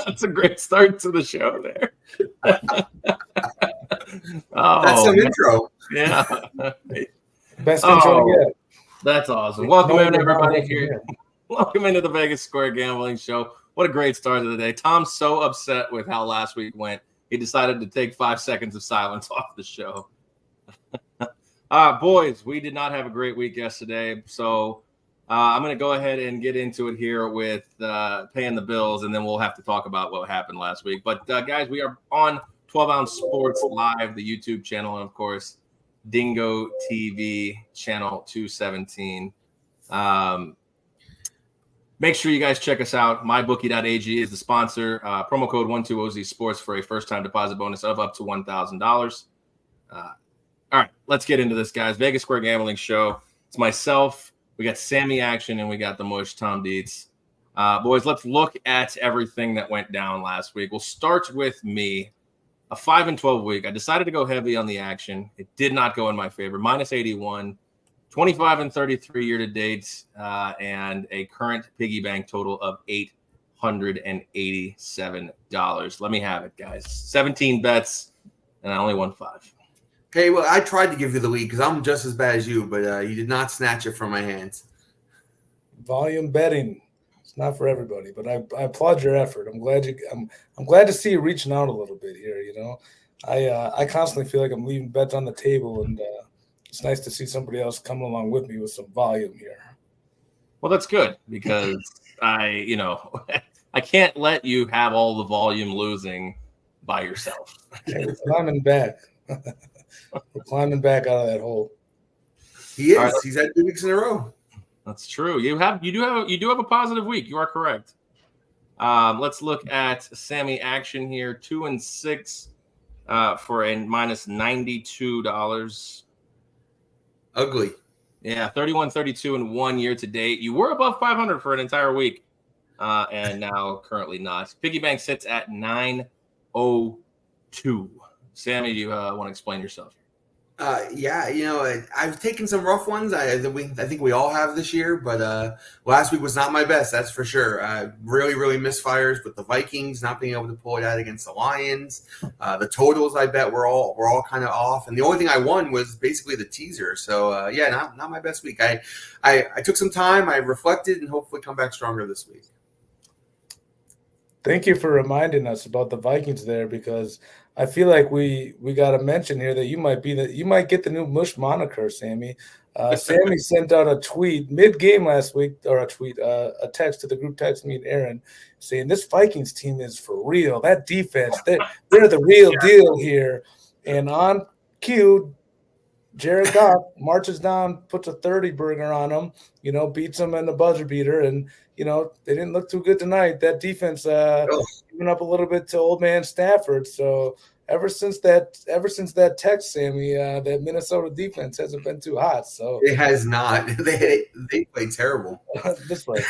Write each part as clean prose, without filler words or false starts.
That's a great start to the show there. That's some intro. Yeah. Best intro yet. That's awesome. Welcome in, everybody. Here. Welcome into the Vegas Square Gambling Show. What a great start to the day. Tom's so upset with how last week went. He decided to take 5 seconds of silence off the show. Boys, we did not have a great week yesterday, so I'm going to go ahead and get into it here with paying the bills, and then we'll have to talk about what happened last week. But, guys, we are on 12 Ounce Sports Live, the YouTube channel, and, of course, Dingo TV, channel 217. Make sure you guys check us out. MyBookie.ag is the sponsor. Promo code 12OZ Sports for a first-time deposit bonus of up to $1,000. All right, let's get into this, guys. Vegas Square Gambling Show. It's myself. We got Sammy Action, and we got the Mush, Tom Dietz. Boys, let's look at everything that went down last week. We'll start with me. A 5-12 week. I decided to go heavy on the action. It did not go in my favor. Minus 81, 25-33 year to date, and a current piggy bank total of $887. Let me have it, guys. 17 bets, and I only won 5. Hey, well, I tried to give you the lead because I'm just as bad as you, but you did not snatch it from my hands. Volume betting. It's not for everybody, but I applaud your effort. I'm glad to see you reaching out a little bit here. You know, I constantly feel like I'm leaving bets on the table, and it's nice to see somebody else coming along with me with some volume here. Well, that's good because I can't let you have all the volume losing by yourself. We're climbing back. We're climbing back out of that hole. He is. Right. He's had 2 weeks in a row. That's true. You do have a positive week. You are correct. Let's look at Sammy Action here. 2-6 for a minus $92. Ugly. Yeah, 31-32 in 1 year to date. You were above 500 for an entire week, and now currently not. Piggy bank sits at 902. Sammy, do you want to explain yourself? Yeah, I've taken some rough ones. I think we all have this year, but last week was not my best, that's for sure. Really, really misfires with the Vikings not being able to pull it out against the Lions. The totals, I bet, were all kind of off, and the only thing I won was basically the teaser. So not my best week. I took some time, I reflected, and hopefully come back stronger this week. Thank you for reminding us about the Vikings there, because I feel like we got to mention here that you might get the new Mush moniker, Sammy. Sammy sent out a tweet mid-game last week, or a text to the group text me and Aaron, saying this Vikings team is for real. That defense, they're the real deal here. And on cue, Jared Goff marches down, puts a 30 burger on them, beats them in the buzzer beater, and they didn't look too good tonight. That defense giving up a little bit to old man Stafford. So ever since that text, Sammy, that Minnesota defense hasn't been too hot. So it has not. They played terrible. This way,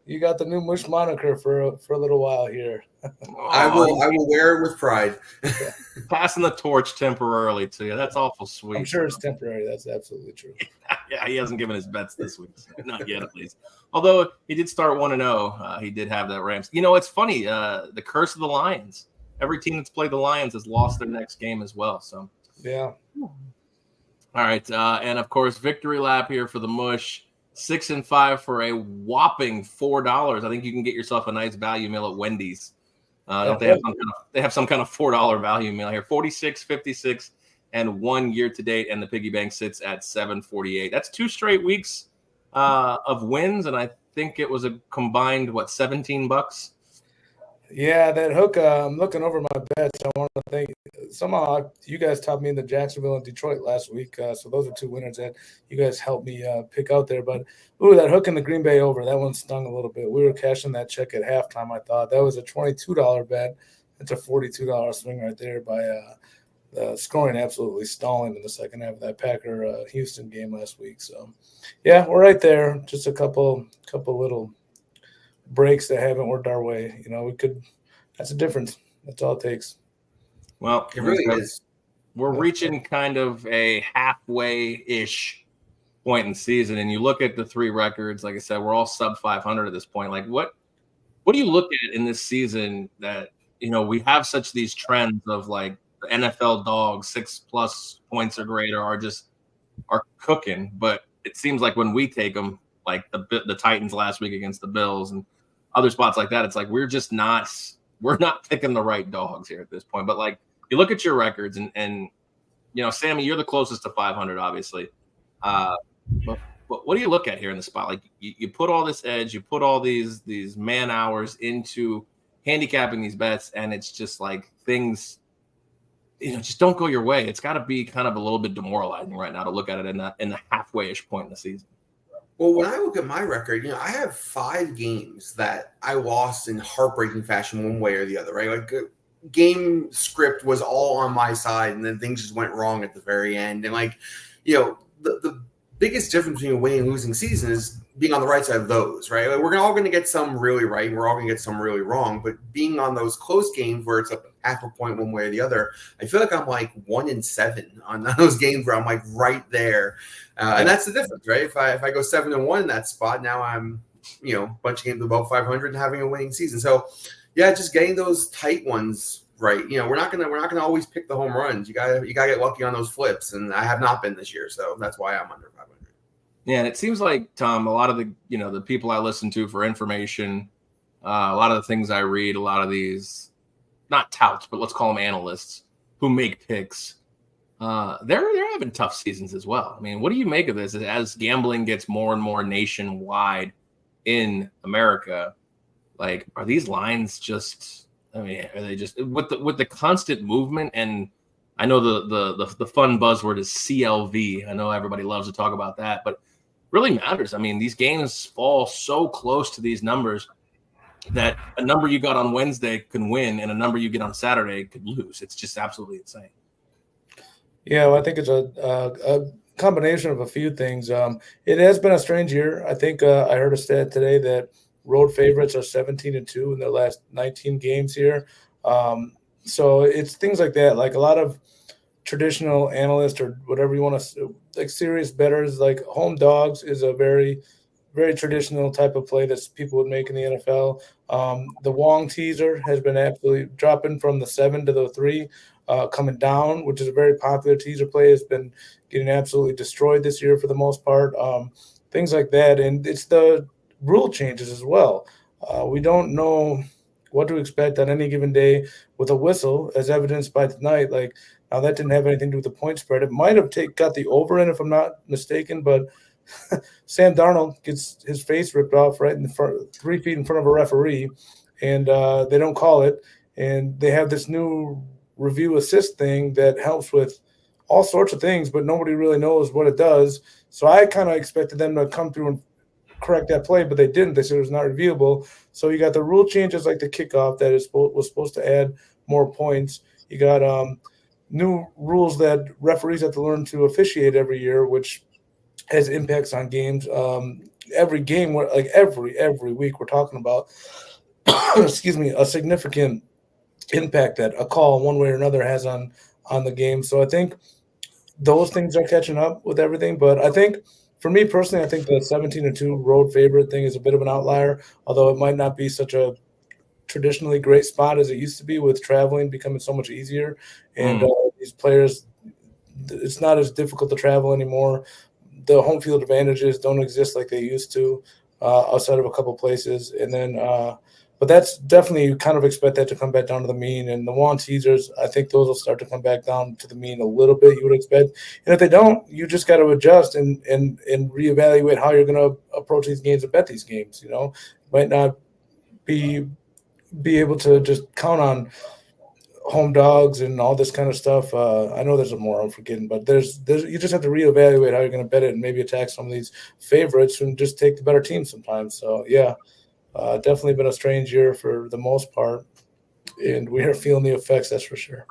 you got the new Mush moniker for a little while here. I will wear it with pride. Passing the torch temporarily to you. That's awful sweet. I'm sure it's temporary. That's absolutely true. Yeah, he hasn't given his bets this week. Not yet, at least. Although he did start 1-0. He did have that Rams. It's funny. The curse of the Lions. Every team that's played the Lions has lost their next game as well. So yeah. All right. And, of course, victory lap here for the Mush. 6-5 for a whopping $4. I think you can get yourself a nice value meal at Wendy's. Don't they have some kind of $4 value meal here? 46, 56, and 1 year to date, and the piggy bank sits at 748. That's 2 straight weeks of wins, and I think it was a combined $17. Yeah, that hook. I'm looking over my bets. I want to thank somehow you guys topped me into Jacksonville and Detroit last week. So those are two winners that you guys helped me pick out there. But that hook in the Green Bay over, that one stung a little bit. We were cashing that check at halftime. I thought that was a $22 bet. It's a $42 swing right there by scoring absolutely stalling in the second half of that Packer Houston game last week. So yeah, we're right there. Just a couple little breaks that haven't worked our way. We could. That's a difference. That's all it takes. Well, it really is. We're reaching kind of a halfway-ish point in the season, and you look at the three records. Like I said, we're all sub 500 at this point. Like, what do you look at in this season that we have such these trends of like the NFL dogs 6+ points or greater are cooking, but it seems like when we take them, like the Titans last week against the Bills and other spots like that, it's like we're not picking the right dogs here at this point. But like you look at your records and Sammy, you're the closest to 500, obviously. But what do you look at here in the spot? Like you put all this edge, you put all these man hours into handicapping these bets, and it's just like things just don't go your way. It's got to be kind of a little bit demoralizing right now to look at it in the halfway-ish point in the season. Well, when I look at my record, I have 5 games that I lost in heartbreaking fashion one way or the other, right? Like game script was all on my side, and then things just went wrong at the very end. And like, the biggest difference between a winning and losing season is being on the right side of those, right? Like we're all going to get some really right, and we're all going to get some really wrong. But being on those close games where it's up half a point one way or the other, I feel like I'm like 1-7 on those games where I'm like right there. And that's the difference, right? If I go 7-1 in that spot, now I'm, a bunch of games above 500 and having a winning season. So, yeah, just getting those tight ones right. We're not gonna always pick the home runs. You gotta get lucky on those flips, and I have not been this year, so that's why I'm under 500. Yeah, and it seems like, Tom, a lot of the the people I listen to for information, a lot of the things I read, a lot of these not touts, but let's call them analysts who make picks. They're having tough seasons as well. I mean, what do you make of this as gambling gets more and more nationwide in America? Like, are these lines just? I mean, are they just with the constant movement? And I know the fun buzzword is CLV. I know everybody loves to talk about that, but it really matters. I mean, these games fall so close to these numbers that a number you got on Wednesday can win, and a number you get on Saturday could lose. It's just absolutely insane. Yeah, well, I think it's a combination of a few things. It has been a strange year. I think I heard a stat today that road favorites are 17-2 in their last 19 games here. So it's things like that. Like a lot of traditional analysts or whatever you want to, like serious bettors, like home dogs is a very, very traditional type of play that people would make in the NFL. The Wong teaser has been absolutely dropping from the 7 to the 3. Coming down, which is a very popular teaser play, has been getting absolutely destroyed this year for the most part. Things like that. And it's the rule changes as well. We don't know what to expect on any given day with a whistle, as evidenced by tonight. Like, now that didn't have anything to do with the point spread. It might have got the over in, if I'm not mistaken, but Sam Darnold gets his face ripped off right in the front, 3 feet in front of a referee, and they don't call it. And they have this new review assist thing that helps with all sorts of things, but nobody really knows what it does. So I kind of expected them to come through and correct that play, but they didn't. They said it was not reviewable. So you got the rule changes like the kickoff that was supposed to add more points. You got new rules that referees have to learn to officiate every year, which has impacts on games. Every game, like every week, we're talking about, excuse me, a significant impact that a call one way or another has on the game. So I think those things are catching up with everything. But I think for me personally, I think the 17-2 road favorite thing is a bit of an outlier, although it might not be such a traditionally great spot as it used to be with traveling becoming so much easier. And these players, it's not as difficult to travel anymore. The home field advantages don't exist like they used to outside of a couple places. And then but that's definitely, you kind of expect that to come back down to the mean. And the Wong teasers, I think those will start to come back down to the mean a little bit, you would expect. And if they don't, you just got to adjust and reevaluate how you're going to approach these games and bet these games. It might not be be able to just count on home dogs and all this kind of stuff. I know there's more I'm forgetting, but there's you just have to reevaluate how you're going to bet it and maybe attack some of these favorites and just take the better team sometimes. So yeah, definitely been a strange year for the most part, and we are feeling the effects. That's for sure.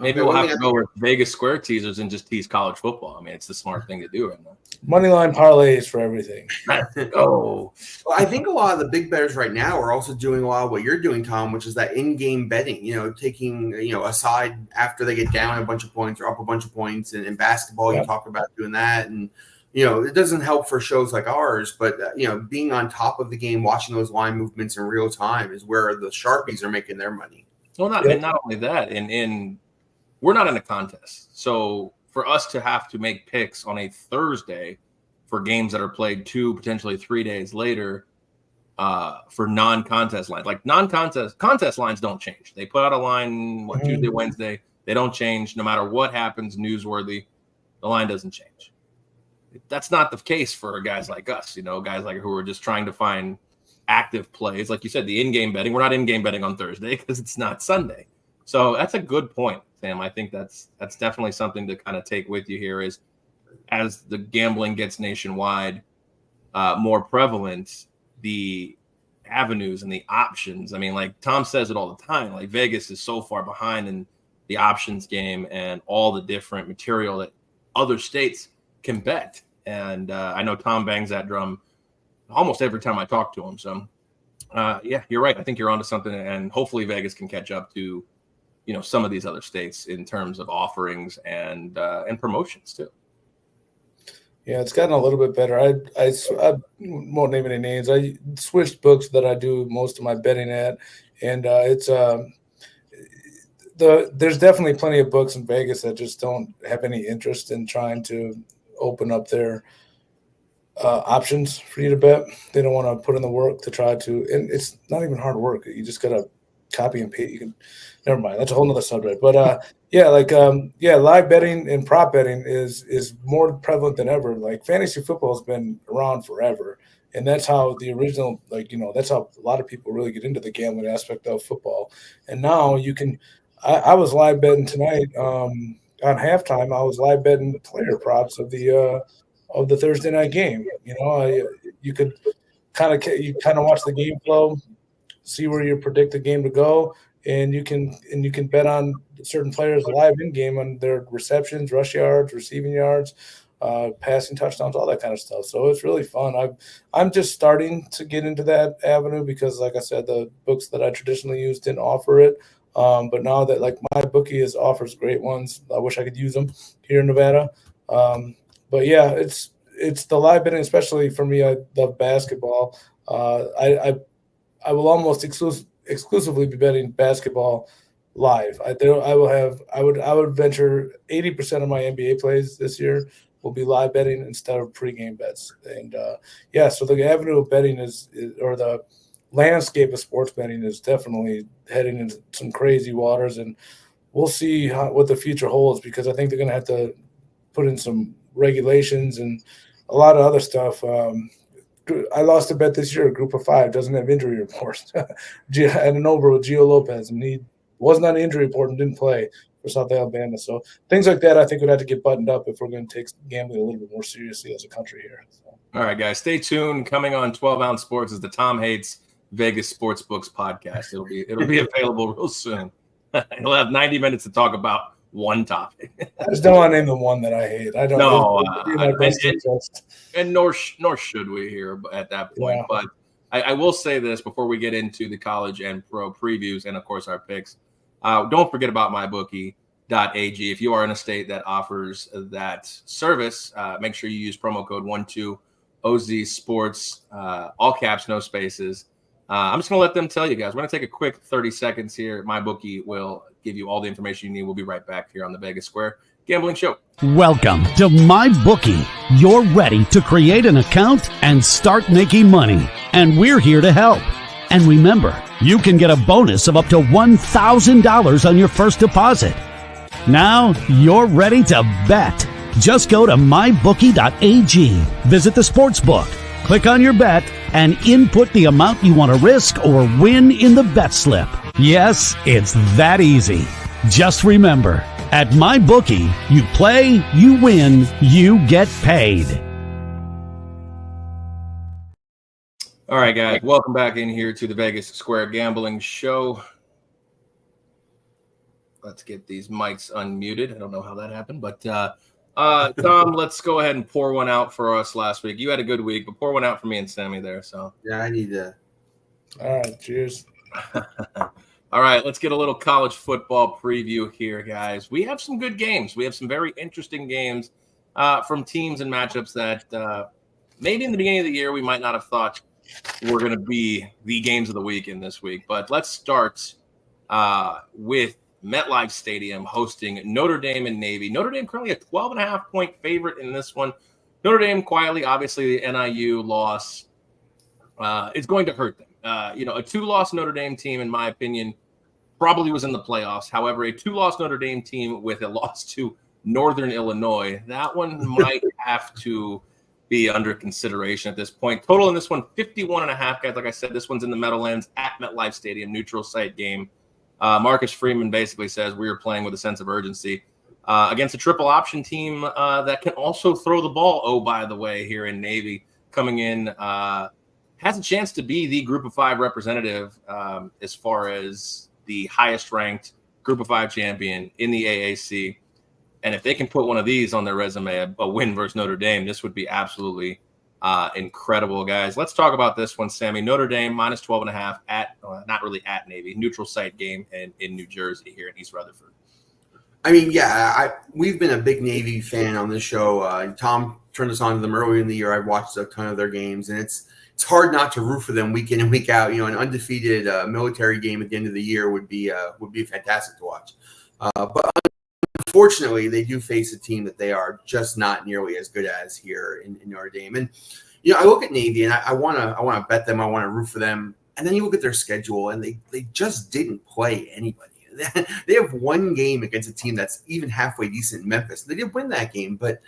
Maybe we'll have to go with Vegas Square teasers and just tease college football. I mean, it's the smart thing to do right now. Moneyline parlays for everything. Well, I think a lot of the big bettors right now are also doing a lot of what you're doing, Tom, which is that in-game betting, taking, a side after they get down a bunch of points or up a bunch of points. And in basketball, you talk about doing that. And, it doesn't help for shows like ours, but, being on top of the game, watching those line movements in real time is where the Sharpies are making their money. Well, not only that, we're not in a contest. So for us to have to make picks on a Thursday for games that are played 2, potentially 3 days later for non-contest lines, like contest lines don't change. They put out a line, Tuesday, Wednesday. They don't change no matter what happens, newsworthy. The line doesn't change. That's not the case for guys like us, guys like who are just trying to find active plays. Like you said, the in-game betting, we're not in-game betting on Thursday because it's not Sunday. So that's a good point, Sam. I think that's definitely something to kind of take with you here is as the gambling gets nationwide more prevalent, the avenues and the options. I mean, like Tom says it all the time, like Vegas is so far behind in the options game and all the different material that other states can bet. And I know Tom bangs that drum almost every time I talk to him. So, yeah, you're right. I think you're onto something, and hopefully Vegas can catch up to some of these other states in terms of offerings and promotions too. Yeah, it's gotten a little bit better. I won't name any names. I switched books that I do most of my betting at, and there's definitely plenty of books in Vegas that just don't have any interest in trying to open up their options for you to bet. They don't want to put in the work to try to, and it's not even hard work. You just got to copy and paste. You can, never mind. That's a whole nother subject. But live betting and prop betting is more prevalent than ever. Like fantasy football has been around forever. And that's how the original, that's how a lot of people really get into the gambling aspect of football. And now you can, I was live betting tonight on halftime. I was live betting the player props of the Thursday night game. You could kind of watch the game flow, see where you predict the game to go, and you can bet on certain players live in game on their receptions, rush yards, receiving yards, passing touchdowns, all that kind of stuff. So it's really fun. I'm just starting to get into that avenue because, like I said, the books that I traditionally used didn't offer it. But now that my bookie offers great ones, I wish I could use them here in Nevada. But yeah, it's the live betting, especially for me. I love basketball. I will almost exclusively be betting basketball live. I would venture 80% of my NBA plays this year will be live betting instead of pregame bets. And so the avenue of betting or the landscape of sports betting is definitely heading into some crazy waters, and we'll see what the future holds because I think they're going to have to put in some regulations and a lot of other stuff. I lost a bet this year. A group of 5 doesn't have injury reports. I had an over with Gio Lopez, and he wasn't on the injury report and didn't play for South Alabama. So things like that, I think, would have to get buttoned up if we're going to take gambling a little bit more seriously as a country here. So. All right, guys, stay tuned. Coming on 12 Ounce Sports is the Tom Hates Vegas Sportsbooks podcast. It'll be available real soon. He'll have 90 minutes to talk about one topic. I just don't want to name the one that I hate. I don't know. And nor should we here at that point. Yeah. But I will say this before we get into the college and pro previews and, of course, our picks. Don't forget about mybookie.ag. If you are in a state that offers that service, make sure you use promo code 12OZ Sports, all caps, no spaces. I'm just going to let them tell you guys. We're going to take a quick 30 seconds here. MyBookie will give you all the information you need. We'll be right back here on the Vegas Square Gambling Show. Welcome to MyBookie. You're ready to create an account and start making money. And we're here to help. And remember, you can get a bonus of up to $1,000 on your first deposit. Now you're ready to bet. Just go to mybookie.ag. Visit the sportsbook. Click on your bet and input the amount you want to risk or win in the bet slip. Yes, it's that easy. Just remember, at MyBookie, you play, you win, you get paid. All right, guys, welcome back in here to the Vegas Square Gambling Show. Let's get these mics unmuted. I don't know how that happened, but Tom, let's go ahead and pour one out for us last week. You had a good week, but pour one out for me and Sammy there. So Yeah, I need to. All right, cheers. All right, let's get a little college football preview here, guys. We have some good games. We have some very interesting games from teams and matchups that maybe in the beginning of the year we might not have thought were going to be the games of the week in this week. But let's start with MetLife Stadium hosting Notre Dame and Navy. Notre Dame currently a 12.5-point favorite in this one. Notre Dame quietly, obviously, the NIU loss is going to hurt them. A 2-loss Notre Dame team, in my opinion, probably was in the playoffs. However, a 2-loss Notre Dame team with a loss to Northern Illinois, that one might have to be under consideration at this point. Total in this one, 51.5, guys. Like I said, this one's in the Meadowlands at MetLife Stadium, neutral site game. Marcus Freeman basically says we are playing with a sense of urgency against a triple option team that can also throw the ball. Oh, by the way, here in Navy coming in has a chance to be the Group of 5 representative as far as the highest ranked Group of 5 champion in the AAC. And if they can put one of these on their resume, a win versus Notre Dame, this would be absolutely incredible, guys. Let's talk about this one, Sammy. Notre Dame minus 12.5 at, not really at Navy, neutral site game in New Jersey here in East Rutherford. I mean, yeah, we've been a big Navy fan on this show. Tom turned us on to them earlier in the year. I've watched a ton of their games, and it's hard not to root for them week in and week out. An undefeated military game at the end of the year would be fantastic to watch. But unfortunately, they do face a team that they are just not nearly as good as here in Notre Dame. And I look at Navy and I want to bet them. I want to root for them. And then you look at their schedule, and they just didn't play anybody. They have one game against a team that's even halfway decent in Memphis. They did win that game, but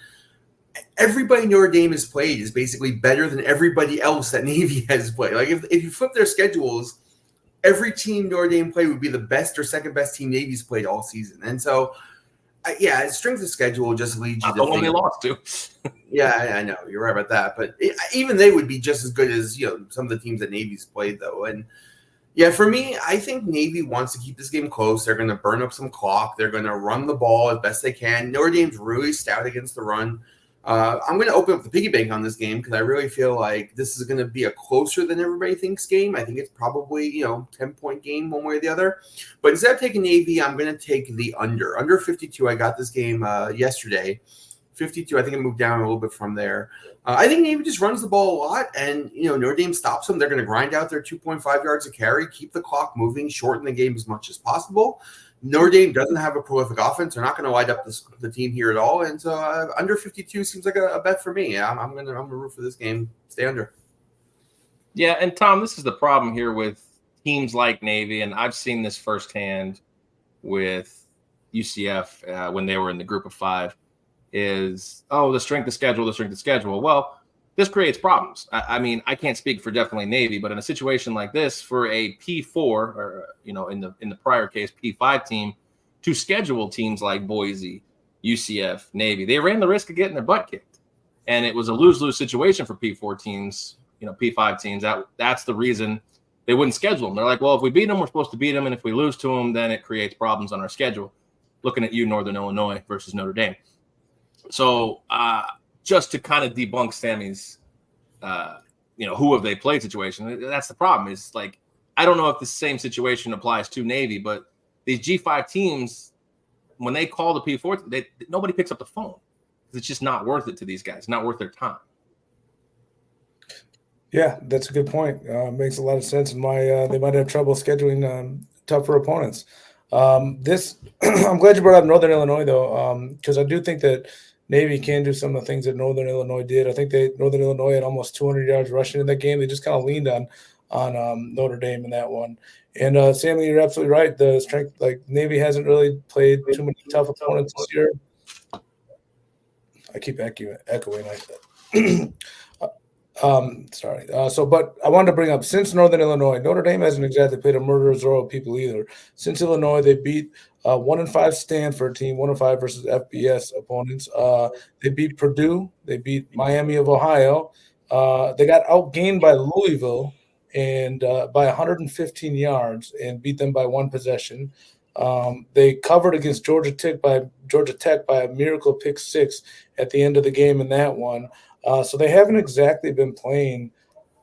everybody Notre Dame has played is basically better than everybody else that Navy has played. Like if you flip their schedules, every team Notre Dame played would be the best or second best team Navy's played all season. And so, strength of schedule just leads you to the one they lost to. Yeah, I know you're right about that. But even they would be just as good as some of the teams that Navy's played, though. And yeah, for me, I think Navy wants to keep this game close. They're going to burn up some clock. They're going to run the ball as best they can. Notre Dame's really stout against the run. I'm going to open up the piggy bank on this game because I really feel like this is going to be a closer than everybody thinks game. I think it's probably, 10-point game one way or the other. But instead of taking Navy, I'm going to take the under. Under 52, I got this game yesterday. 52, I think it moved down a little bit from there. I think Navy just runs the ball a lot, and, Notre Dame stops them. They're going to grind out their 2.5 yards a carry, keep the clock moving, shorten the game as much as possible. Notre Dame doesn't have a prolific offense. They're not going to light up the team here at all. And so under 52 seems like a bet for me. I'm going to root for this game. Stay under. Yeah, and Tom, this is the problem here with teams like Navy, and I've seen this firsthand with UCF when they were in the Group of 5, is, the strength of schedule. Well, this creates problems. I mean, I can't speak for definitely Navy, but in a situation like this, for a P4 or in the prior case P5 team to schedule teams like Boise, UCF, Navy, they ran the risk of getting their butt kicked, and it was a lose-lose situation for P4 teams. P5 teams. That's the reason they wouldn't schedule them. They're like, well, if we beat them, we're supposed to beat them, and if we lose to them, then it creates problems on our schedule. Looking at you, Northern Illinois versus Notre Dame. So just to kind of debunk Sammy's, who have they played situation, that's the problem. Is like, I don't know if the same situation applies to Navy, but these G5 teams, when they call the P4, nobody picks up the phone. It's just not worth it to these guys. Not worth their time. Yeah, that's a good point. Makes a lot of sense. And they might have trouble scheduling tougher opponents. I'm glad you brought up Northern Illinois, though, because I do think that Navy can do some of the things that Northern Illinois did. I think Northern Illinois had almost 200 yards rushing in that game. They just kind of leaned on Notre Dame in that one. And Sammy, you're absolutely right. The strength, like Navy hasn't really played too many tough opponents this year. I keep echoing like that. Sorry. But I wanted to bring up, since Northern Illinois, Notre Dame hasn't exactly played a murderer's row of people either. Since Illinois, they beat 1-5 Stanford team, 1-5 versus FBS opponents. They beat Purdue. They beat Miami of Ohio. They got outgained by Louisville and by 115 yards and beat them by one possession. They covered against Georgia Tech by a miracle pick six at the end of the game in that one. So they haven't exactly been playing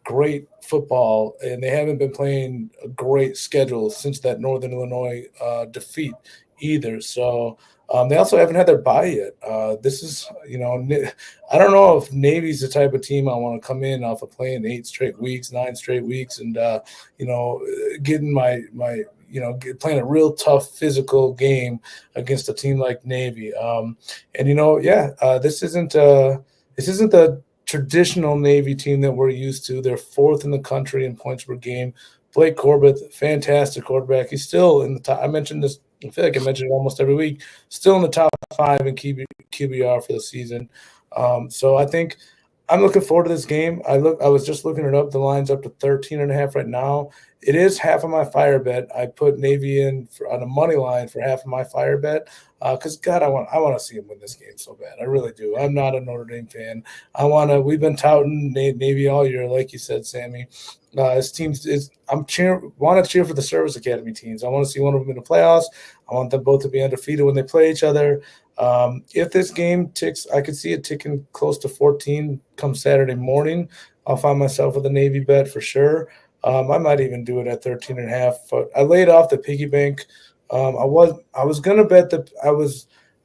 great football, and they haven't been playing a great schedule since that Northern Illinois defeat either. So they also haven't had their bye yet. This is, I don't know if Navy's the type of team I want to come in off of playing 9 straight weeks, and getting playing a real tough physical game against a team like Navy. This isn't the traditional Navy team that we're used to. They're fourth in the country in points per game. Blake Corbett, fantastic quarterback. He's still in the top. I mentioned this. I feel like I mention it almost every week. Still in the top 5 in QBR for the season. So I think I'm looking forward to this game. I was just looking it up. The line's up to 13.5 right now. It is half of my fire bet. I put Navy in on a money line for half of my fire bet because God, I want to see him win this game so bad. I really do. I'm not a Notre Dame fan. We've been touting Navy all year, like you said, Sammy. His teams want to cheer for the Service Academy teams. I want to see one of them in the playoffs. I want them both to be undefeated when they play each other. If this game ticks, I could see it ticking close to 14 come Saturday morning. I'll find myself with a Navy bet for sure. I might even do it at 13.5, but I laid off the piggy bank. I was gonna bet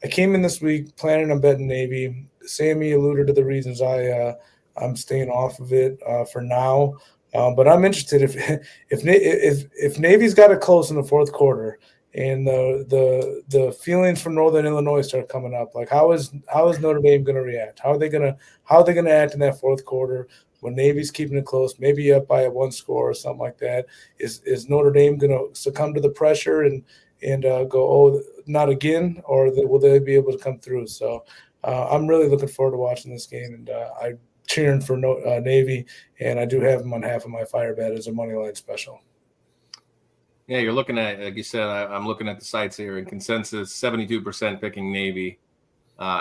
I came in this week planning on betting Navy. Sammy alluded to the reasons I'm staying off of it for now. But I'm interested if Navy's got it close in the fourth quarter and the feelings from Northern Illinois start coming up. Like how is Notre Dame going to react? How are they going to act in that fourth quarter when Navy's keeping it close, maybe up by a one score or something like that? Is Notre Dame going to succumb to the pressure and go, oh, not again, or will they be able to come through? So I'm really looking forward to watching this game, and I cheering for Navy, and I do have them on half of my fire bet as a money line special. Yeah, you're looking at, like you said, I'm looking at the sites here in consensus, 72% picking Navy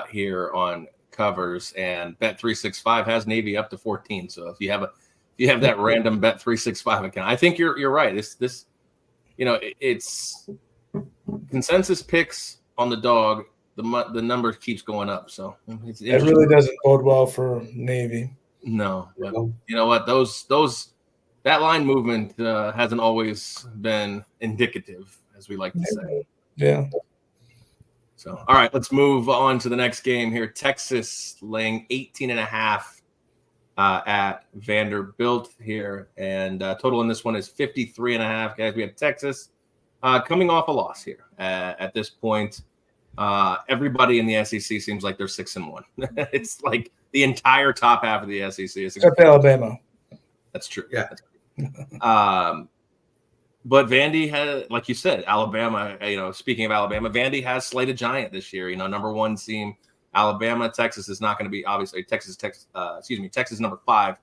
here on covers, and Bet365 has Navy up to 14. So if you have that random Bet365 account, I think you're right. It's consensus picks on the dog. The number keeps going up, so it really doesn't bode well for Navy. No, but you know what? That line movement hasn't always been indicative, as we like to say. Yeah. So, all right, let's move on to the next game here. Texas laying 18.5 at Vanderbilt here, and total in this one is 53.5. Guys, we have Texas coming off a loss here at this point. Everybody in the SEC seems like they're 6-1. It's like the entire top half of the SEC is except Alabama. That's true. Yeah. But Vandy had, like you said, Alabama. Speaking of Alabama, Vandy has slayed a giant this year. Number 1 team, Alabama. Texas is not going to be obviously Texas number 5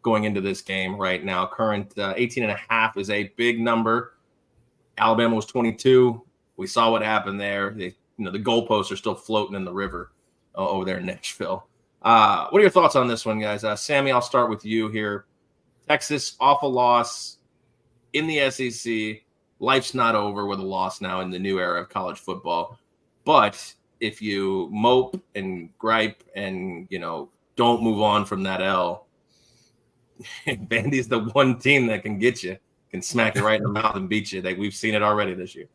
going into this game right now. Current 18.5 is a big number. Alabama was 22. We saw what happened there. The goalposts are still floating in the river over there in Nashville. What are your thoughts on this one, guys? Sammy, I'll start with you here. Texas, awful loss in the SEC. Life's not over with a loss now in the new era of college football. But if you mope and gripe and, don't move on from that L, Vandy's the one team that can get you, can smack you right in the mouth and beat you. We've seen it already this year.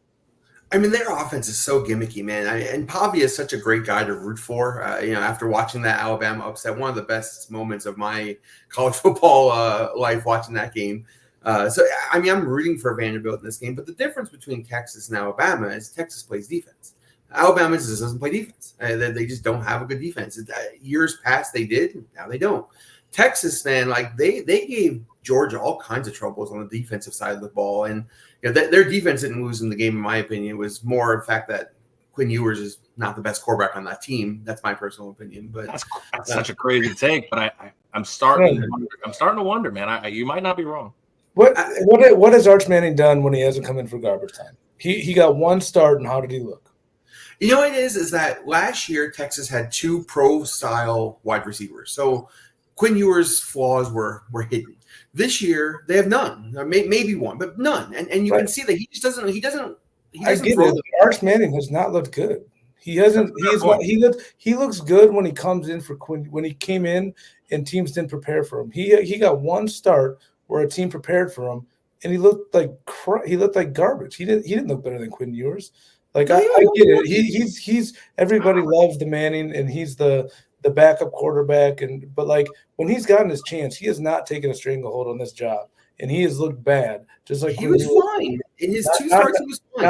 I mean, their offense is so gimmicky, man. And Pavia is such a great guy to root for. After watching that Alabama upset, one of the best moments of my college football life watching that game. I'm rooting for Vanderbilt in this game. But the difference between Texas and Alabama is Texas plays defense. Alabama just doesn't play defense. They just don't have a good defense. Years past they did, now they don't. Texas, man, they gave Georgia all kinds of troubles on the defensive side of the ball, and their defense didn't lose in the game, in my opinion. It was more the fact that Quinn Ewers is not the best quarterback on that team. That's my personal opinion. But that's such a crazy take. But I'm starting to wonder, man. You might not be wrong. What has Arch Manning done when he hasn't come in for garbage time? He got one start, and how did he look? You know what it is that last year Texas had 2 pro-style wide receivers. So Quinn Ewers' flaws were hidden. This year they have none, maybe one, but none. And you can see that he just doesn't. He doesn't. I get it. Arch Manning has not looked good. He hasn't. He looks good when he comes in for Quinn. When he came in and teams didn't prepare for him, he got one start where a team prepared for him, and he looked like garbage. He didn't look better than Quinn Ewers. Like I get it. He's everybody loves the Manning, and he's the backup quarterback. But like when he's gotten his chance, he has not taken a stranglehold on this job, and he has looked bad. Just like he was fine in his 2 starts. He was fine.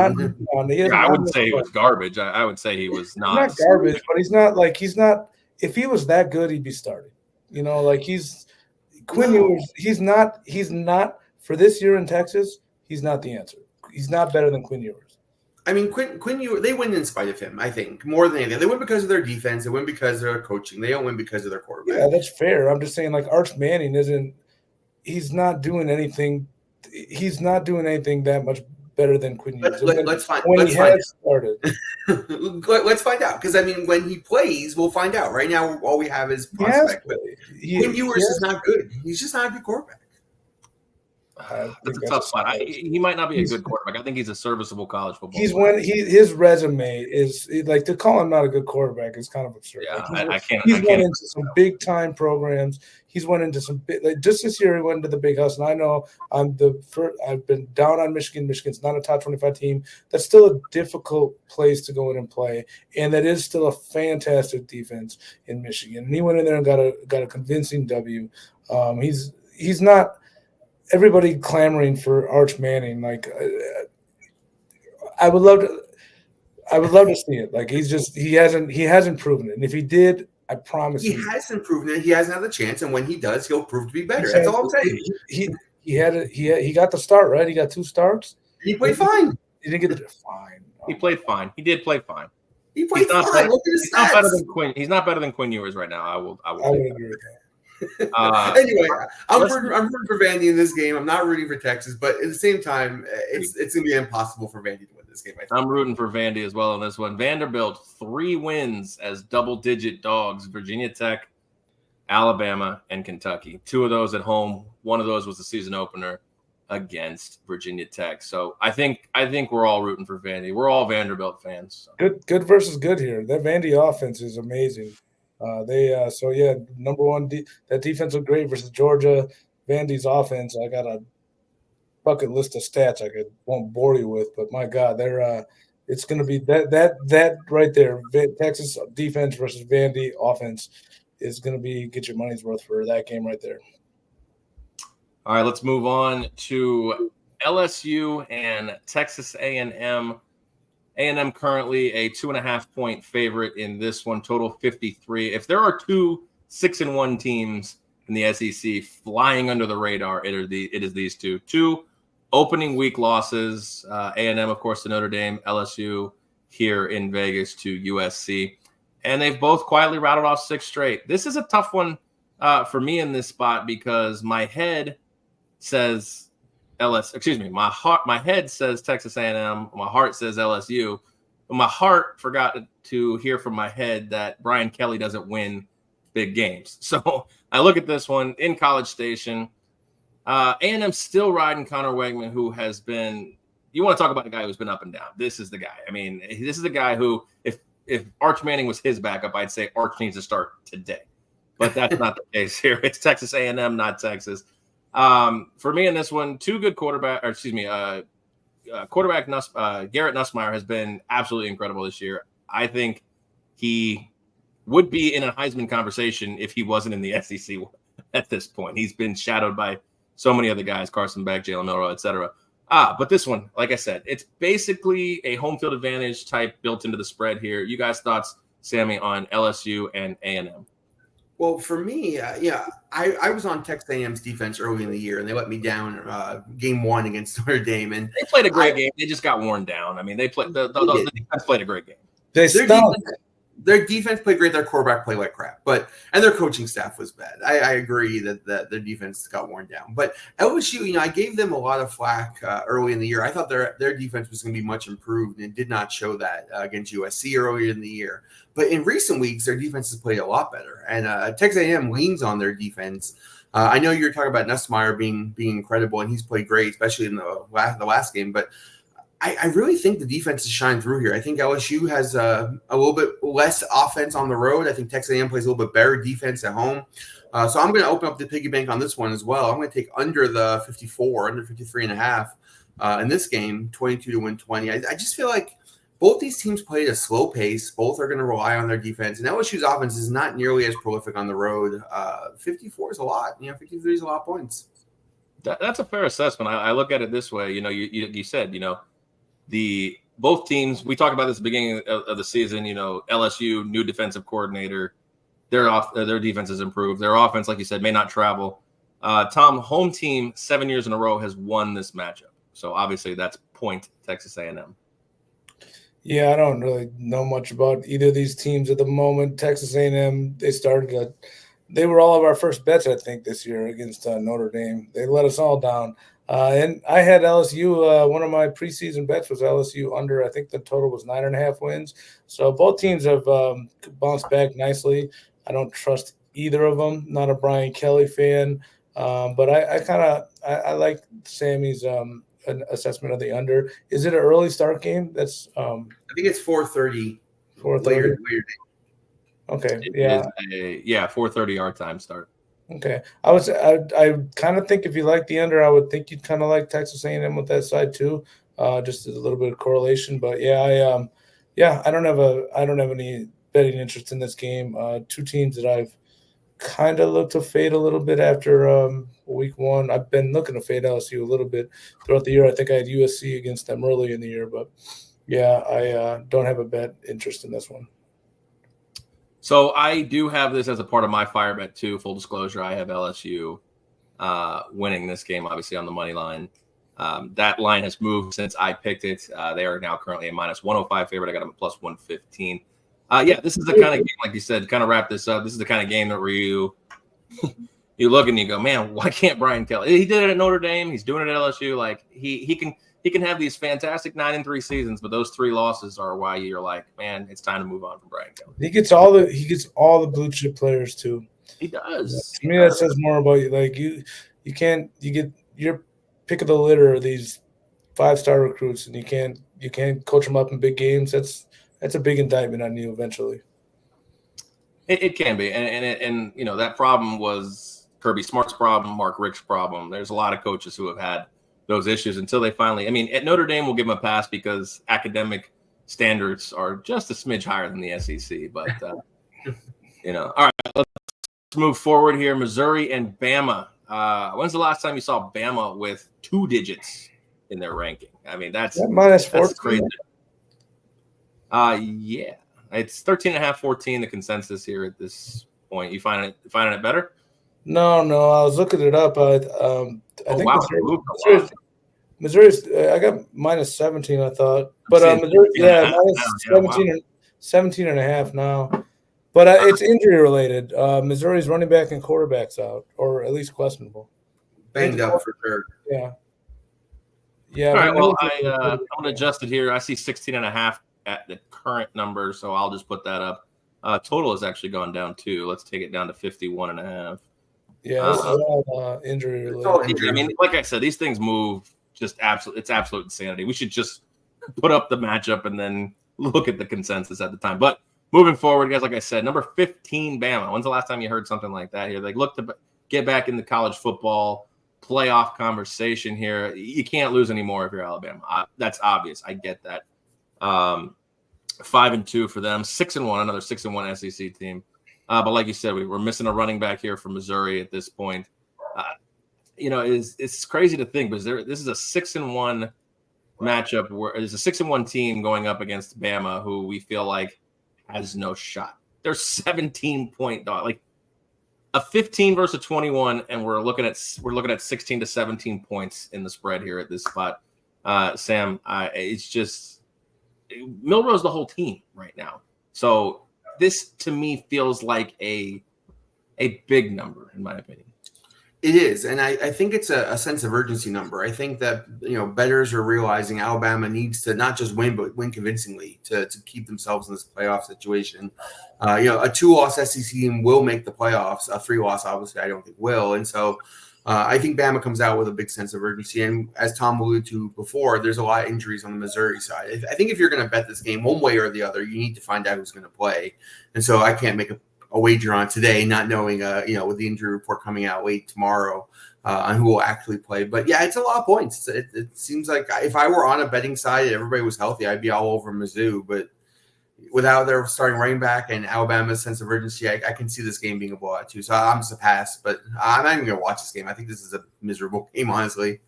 I wouldn't say he was garbage. I would say he was not garbage, but he's not. If he was that good, he'd be starting. You know, like Quinn Ewers. He's not for this year in Texas. He's not the answer. He's not better than Quinn Ewers. I mean, Quinn Ewers, they win in spite of him, I think, more than anything. They win because of their defense. They win because of their coaching. They don't win because of their quarterback. Yeah, that's fair. I'm just saying, like, Arch Manning he's not doing anything. He's not doing anything that much better than Quinn Ewers. Let's find out. Because, I mean, when he plays, we'll find out. Right now, all we have is prospect. Quinn Ewers is not good. He's just not a good quarterback. That's a tough spot. He might not be a good quarterback. I think he's a serviceable college football player. His resume is like to call him not a good quarterback is kind of absurd. Yeah, like he's went into some big time programs. He's went into some just this year he went into the Big House. And I know I've been down on Michigan. Michigan's not a top 25 team. That's still a difficult place to go in and play, and that is still a fantastic defense in Michigan. And he went in there and got a convincing W. He's not. Everybody clamoring for Arch Manning, like I would love to see it. Like he hasn't proven it. And if he did, I promise he hasn't proven it. He hasn't had the chance, and when he does, he'll prove to be better. That's all I'm saying. He got the start, right? He got 2 starts. He played fine. He didn't get the fine. He played fine. He did play fine. He played fine. Look at his stats. Not better than Quinn. He's not better than Quinn Ewers right now. I would agree with that. Anyway, I'm rooting for Vandy in this game. I'm not rooting for Texas, but at the same time, it's going to be impossible for Vandy to win this game. I'm rooting for Vandy as well in this one. Vanderbilt, 3 wins as double-digit dogs. Virginia Tech, Alabama, and Kentucky. 2 of those at home. 1 of those was the season opener against Virginia Tech. So I think we're all rooting for Vandy. We're all Vanderbilt fans. So. Good versus good here. That Vandy offense is amazing. Number one, that defense was great versus Georgia. Vandy's offense, I got a bucket list of stats I won't bore you with, but my God, they're it's going to be that right there. Texas defense versus Vandy offense is going to be get your money's worth for that game right there. All right, let's move on to LSU and Texas A&M. A&M currently a 2.5-point favorite in this one, total 53. If there are 2 6-1 teams in the SEC flying under the radar, it is these 2. 2 opening week losses, A&M, of course, to Notre Dame, LSU here in Vegas to USC. And they've both quietly rattled off 6 straight. This is a tough one for me in this spot because my head says my head says Texas A&M. My heart says LSU. But my heart forgot to hear from my head that Brian Kelly doesn't win big games. So I look at this one in College Station. A&M still riding Connor Wegman, who has been – you want to talk about a guy who's been up and down. This is the guy. I mean, this is the guy who if Arch Manning was his backup, I'd say Arch needs to start today. But that's not the case here. It's Texas A&M, not Texas. For me in this one, 2 good quarterback Garrett Nussmeier has been absolutely incredible this year. I think he would be in a Heisman conversation if he wasn't in the SEC at this point. He's been shadowed by so many other guys, Carson Beck, Jalen Milroe, etc. But this one, like I said, it's basically a home field advantage type built into the spread here. You guys' thoughts, Sammy, on LSU and A&M? Well, for me, I was on Texas A&M's defense early in the year, and they let me down game 1 against Notre Dame. And they played a great game. They just got worn down. I mean, they played the defense played a great game. They stunk. Their defense played great. Their quarterback played like crap, and their coaching staff was bad. I agree that their defense got worn down. But LSU, I gave them a lot of flack early in the year. I thought their defense was going to be much improved, and did not show that against USC earlier in the year. But in recent weeks, their defense has played a lot better, and Texas A&M leans on their defense. I know you're talking about Nussmeier being incredible, and he's played great, especially in the last game, but I really think the defense is shining through here. I think LSU has a little bit less offense on the road. I think Texas A&M plays a little bit better defense at home. So I'm going to open up the piggy bank on this one as well. I'm going to take under the 54, under 53.5 in this game, 22 to win 20. I just feel like both these teams play at a slow pace. Both are going to rely on their defense. And LSU's offense is not nearly as prolific on the road. 54 is a lot. 53 is a lot of points. That's a fair assessment. I look at it this way. You said, both teams, we talked about this at the beginning of the season, LSU, new defensive coordinator, their defense has improved. Their offense, like you said, may not travel. Tom, home team 7 years in a row has won this matchup. So obviously that's point Texas A&M. Yeah, I don't really know much about either of these teams at the moment. Texas A&M, they were all of our first bets, I think, this year against Notre Dame. They let us all down. And I had LSU. One of my preseason bets was LSU under. I think the total was 9.5 wins. So both teams have bounced back nicely. I don't trust either of them. Not a Brian Kelly fan, but I like Sammy's assessment of the under. Is it an early start game? I think it's 4:30. 4:30. Later. Okay. It is 4:30 our time start. Okay, I kind of think if you like the under, I would think you'd kind of like Texas A&M with that side too, just a little bit of correlation. But I don't have any betting interest in this game. Two teams that I've kind of looked to fade a little bit after week one. I've been looking to fade LSU a little bit throughout the year. I think I had USC against them early in the year, but I don't have a bet interest in this one. So I do have this as a part of my fire bet too. Full disclosure, I have LSU winning this game, obviously on the money line. That line has moved since I picked it. They are now currently a minus 105 favorite. I got them at plus 115. This is the kind of game, like you said, kind of wrap this up. This is the kind of game that where you look and you go, man, why can't Brian Kelly? He did it at Notre Dame. He's doing it at LSU. Like he can have these fantastic 9-3 seasons, but those 3 losses are why you're like, man, it's time to move on from Brian Kelly. He gets all the blue chip players too. He does. To me, that says more about you. Like you get your pick of the litter of these 5-star recruits, and you can't coach them up in big games. That's a big indictment on you eventually. It can be, and that problem was Kirby Smart's problem, Mark Richt's problem. There's a lot of coaches who have had those issues until they finally. I mean, at Notre Dame, we'll give them a pass because academic standards are just a smidge higher than the SEC. But all right, let's move forward here. Missouri and Bama. When's the last time you saw Bama with 2 digits in their ranking? I mean, that's minus 14. That's crazy. It's 13.5, 14. The consensus here at this point. You finding it better? No. I was looking it up. I think wow. Missouri's. I got minus 17. I thought, but Missouri, minus 17.5 now. But it's injury related. Missouri's running back and quarterback's out, or at least questionable. Banged up for sure. Yeah. All right. Well, I'm gonna adjust it here. I see 16.5 at the current number, so I'll just put that up. Total has actually gone down too. Let's take it down to 51.5. Yeah, this is all injury related. I mean, like I said, these things move just it's absolute insanity. We should just put up the matchup and then look at the consensus at the time. But moving forward, guys, like I said, number 15, Bama. When's the last time you heard something like that here? Like, look to get back in the college football playoff conversation here. You can't lose anymore if you're Alabama. That's obvious. I get that. 5-2 for them, 6-1, another 6-1 SEC team. But like you said, we're missing a running back here for Missouri at this point. It's crazy to think, but this is a 6-1 matchup where there's a 6-1 team going up against Bama, who we feel like has no shot. They're 17-point dog, like a 15 versus a 21, and we're looking at 16 to 17 points in the spread here at this spot. Sam, it's just Milrow's the whole team right now. So this to me feels like a big number in my opinion. It is, and I think it's a sense of urgency number. I think that bettors are realizing Alabama needs to not just win, but win convincingly to keep themselves in this playoff situation. A 2-loss SEC team will make the playoffs. A 3-loss, obviously, I don't think will. And so I think Bama comes out with a big sense of urgency. And as Tom alluded to before, there's a lot of injuries on the Missouri side. I think if you're going to bet this game one way or the other, you need to find out who's going to play. And so I can't make a wager on today, not knowing, with the injury report coming out late tomorrow on who will actually play. But yeah, it's a lot of points. It seems like if I were on a betting side and everybody was healthy, I'd be all over Mizzou. But without their starting running back and Alabama's sense of urgency, I can see this game being a blowout too. So I'm just a pass, but I'm not even going to watch this game. I think this is a miserable game, honestly.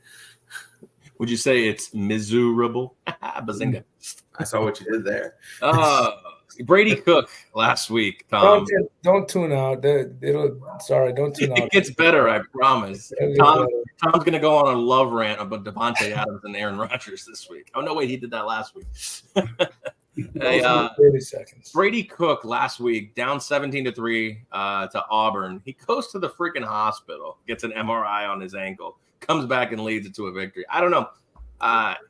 Would you say it's miserable? Bazinga. I saw what you did there. Brady Cook last week, Tom. Don't tune out. Don't tune out. It gets better, I promise. Tom's going to go on a love rant about Devontae Adams and Aaron Rodgers this week. Oh, no, wait, he did that last week. 30 seconds. Brady Cook last week, down 17-3 to Auburn. He goes to the freaking hospital, gets an MRI on his ankle, comes back and leads it to a victory. I don't know.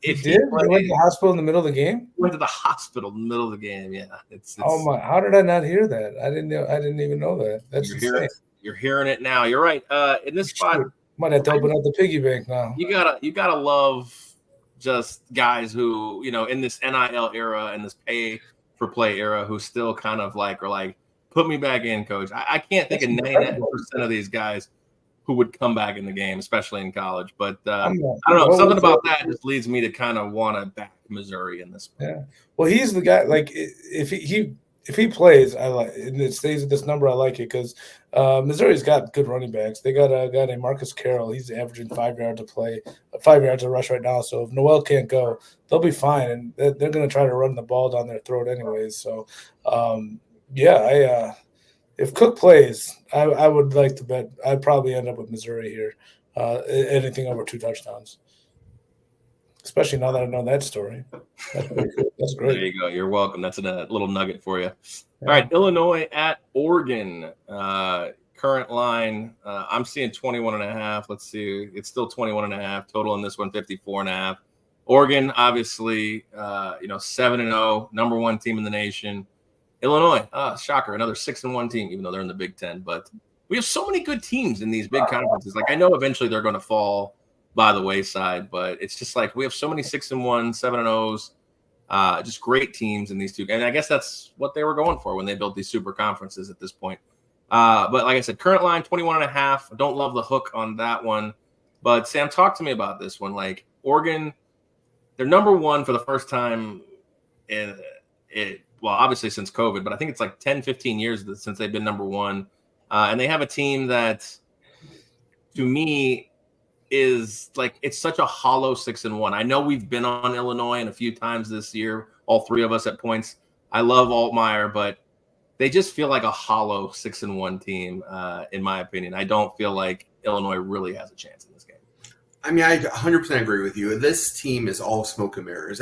He went to the hospital in the middle of the game? Went to the hospital in the middle of the game, yeah. It's oh my! How did I not hear that? I didn't even know that. That's insane. You're hearing it now. You're right. In this spot, might have to open up the piggy bank now. You gotta love just guys who in this NIL era and this pay for play era who still kind of are like put me back in, coach. I can't think of 99% of these guys who would come back in the game, especially in college. But I don't know. Something about that just leads me to kind of want to back Missouri in this point. Yeah. Well, he's the guy. Like if he plays, I like, and it stays at this number. I like it because Missouri's got good running backs. They got a guy named Marcus Carroll. He's averaging 5 yards a rush right now. So if Noel can't go, they'll be fine, and they're going to try to run the ball down their throat anyways. So if Cook plays, I would like to bet. I'd probably end up with Missouri here, anything over 2 touchdowns. Especially now that I know that story. That's pretty cool. That's great. There you go. You're welcome. That's a little nugget for you. Yeah. All right, Illinois at Oregon. Current line, I'm seeing 21.5. Let's see. It's still 21.5. Total in this one, 54.5. Oregon, obviously, 7-0, number 1 team in the nation. Illinois, shocker, another 6-1 team, even though they're in the Big Ten. But we have so many good teams in these big conferences. Like, I know eventually they're going to fall by the wayside, but it's just like we have so many 6-1, 7-0s, just great teams in these two. And I guess that's what they were going for when they built these super conferences at this point. But like I said, current line 21.5. Don't love the hook on that one. But Sam, talk to me about this one. Like Oregon, they're number 1 for the first time well, obviously since COVID, but I think it's like 10, 15 years since they've been number 1. And they have a team that, to me, is like it's such a hollow 6-1. I know we've been on Illinois a few times this year, all 3 of us at points. I love Altmaier, but they just feel like a hollow 6-1 team, in my opinion. I don't feel like Illinois really has a chance in this game. I mean, I 100% agree with you. This team is all smoke and mirrors.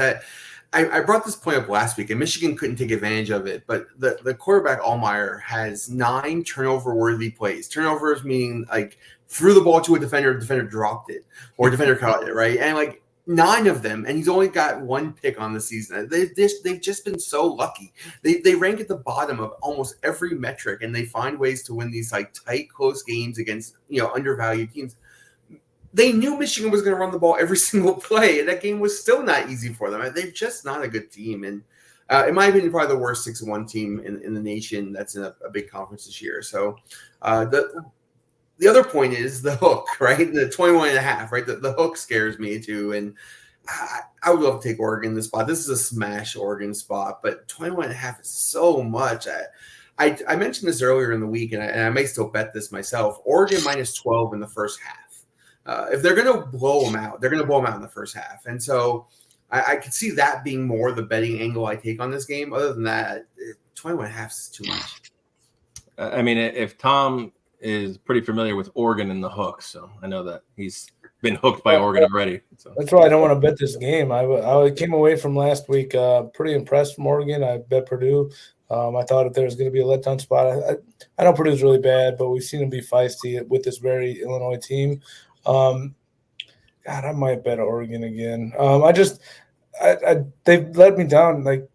I brought this point up last week, and Michigan couldn't take advantage of it. But the quarterback, Altmaier, has 9 turnover-worthy plays. Turnovers meaning, like, threw the ball to a defender dropped it, or defender caught it, right? And, like, 9 of them, and he's only got 1 pick on the season. They've just been so lucky. They rank at the bottom of almost every metric, and they find ways to win these, like, tight, close games against, undervalued teams. They knew Michigan was going to run the ball every single play, and that game was still not easy for them. They're just not a good team. And in my opinion, probably the worst 6-1 team in the nation that's in a big conference this year. So the other point is the hook, right? The 21.5, right? The hook scares me too. And I would love to take Oregon in this spot. This is a smash Oregon spot, but 21.5 is so much. I mentioned this earlier in the week, and I may still bet this myself. Oregon minus 12 in the first half. If they're going to blow them out, they're going to blow them out in the first half. And so I could see that being more the betting angle I take on this game. Other than that, 21.5 is too much. I mean, if Tom is pretty familiar with Oregon and the hook, so I know that he's been hooked by Oregon already. So. That's why I don't want to bet this game. I came away from last week pretty impressed from Oregon. I bet Purdue. I thought if there was going to be a letdown spot. I know Purdue's really bad, but we've seen them be feisty with this very Illinois team. God, I might bet Oregon again. They've let me down. Like,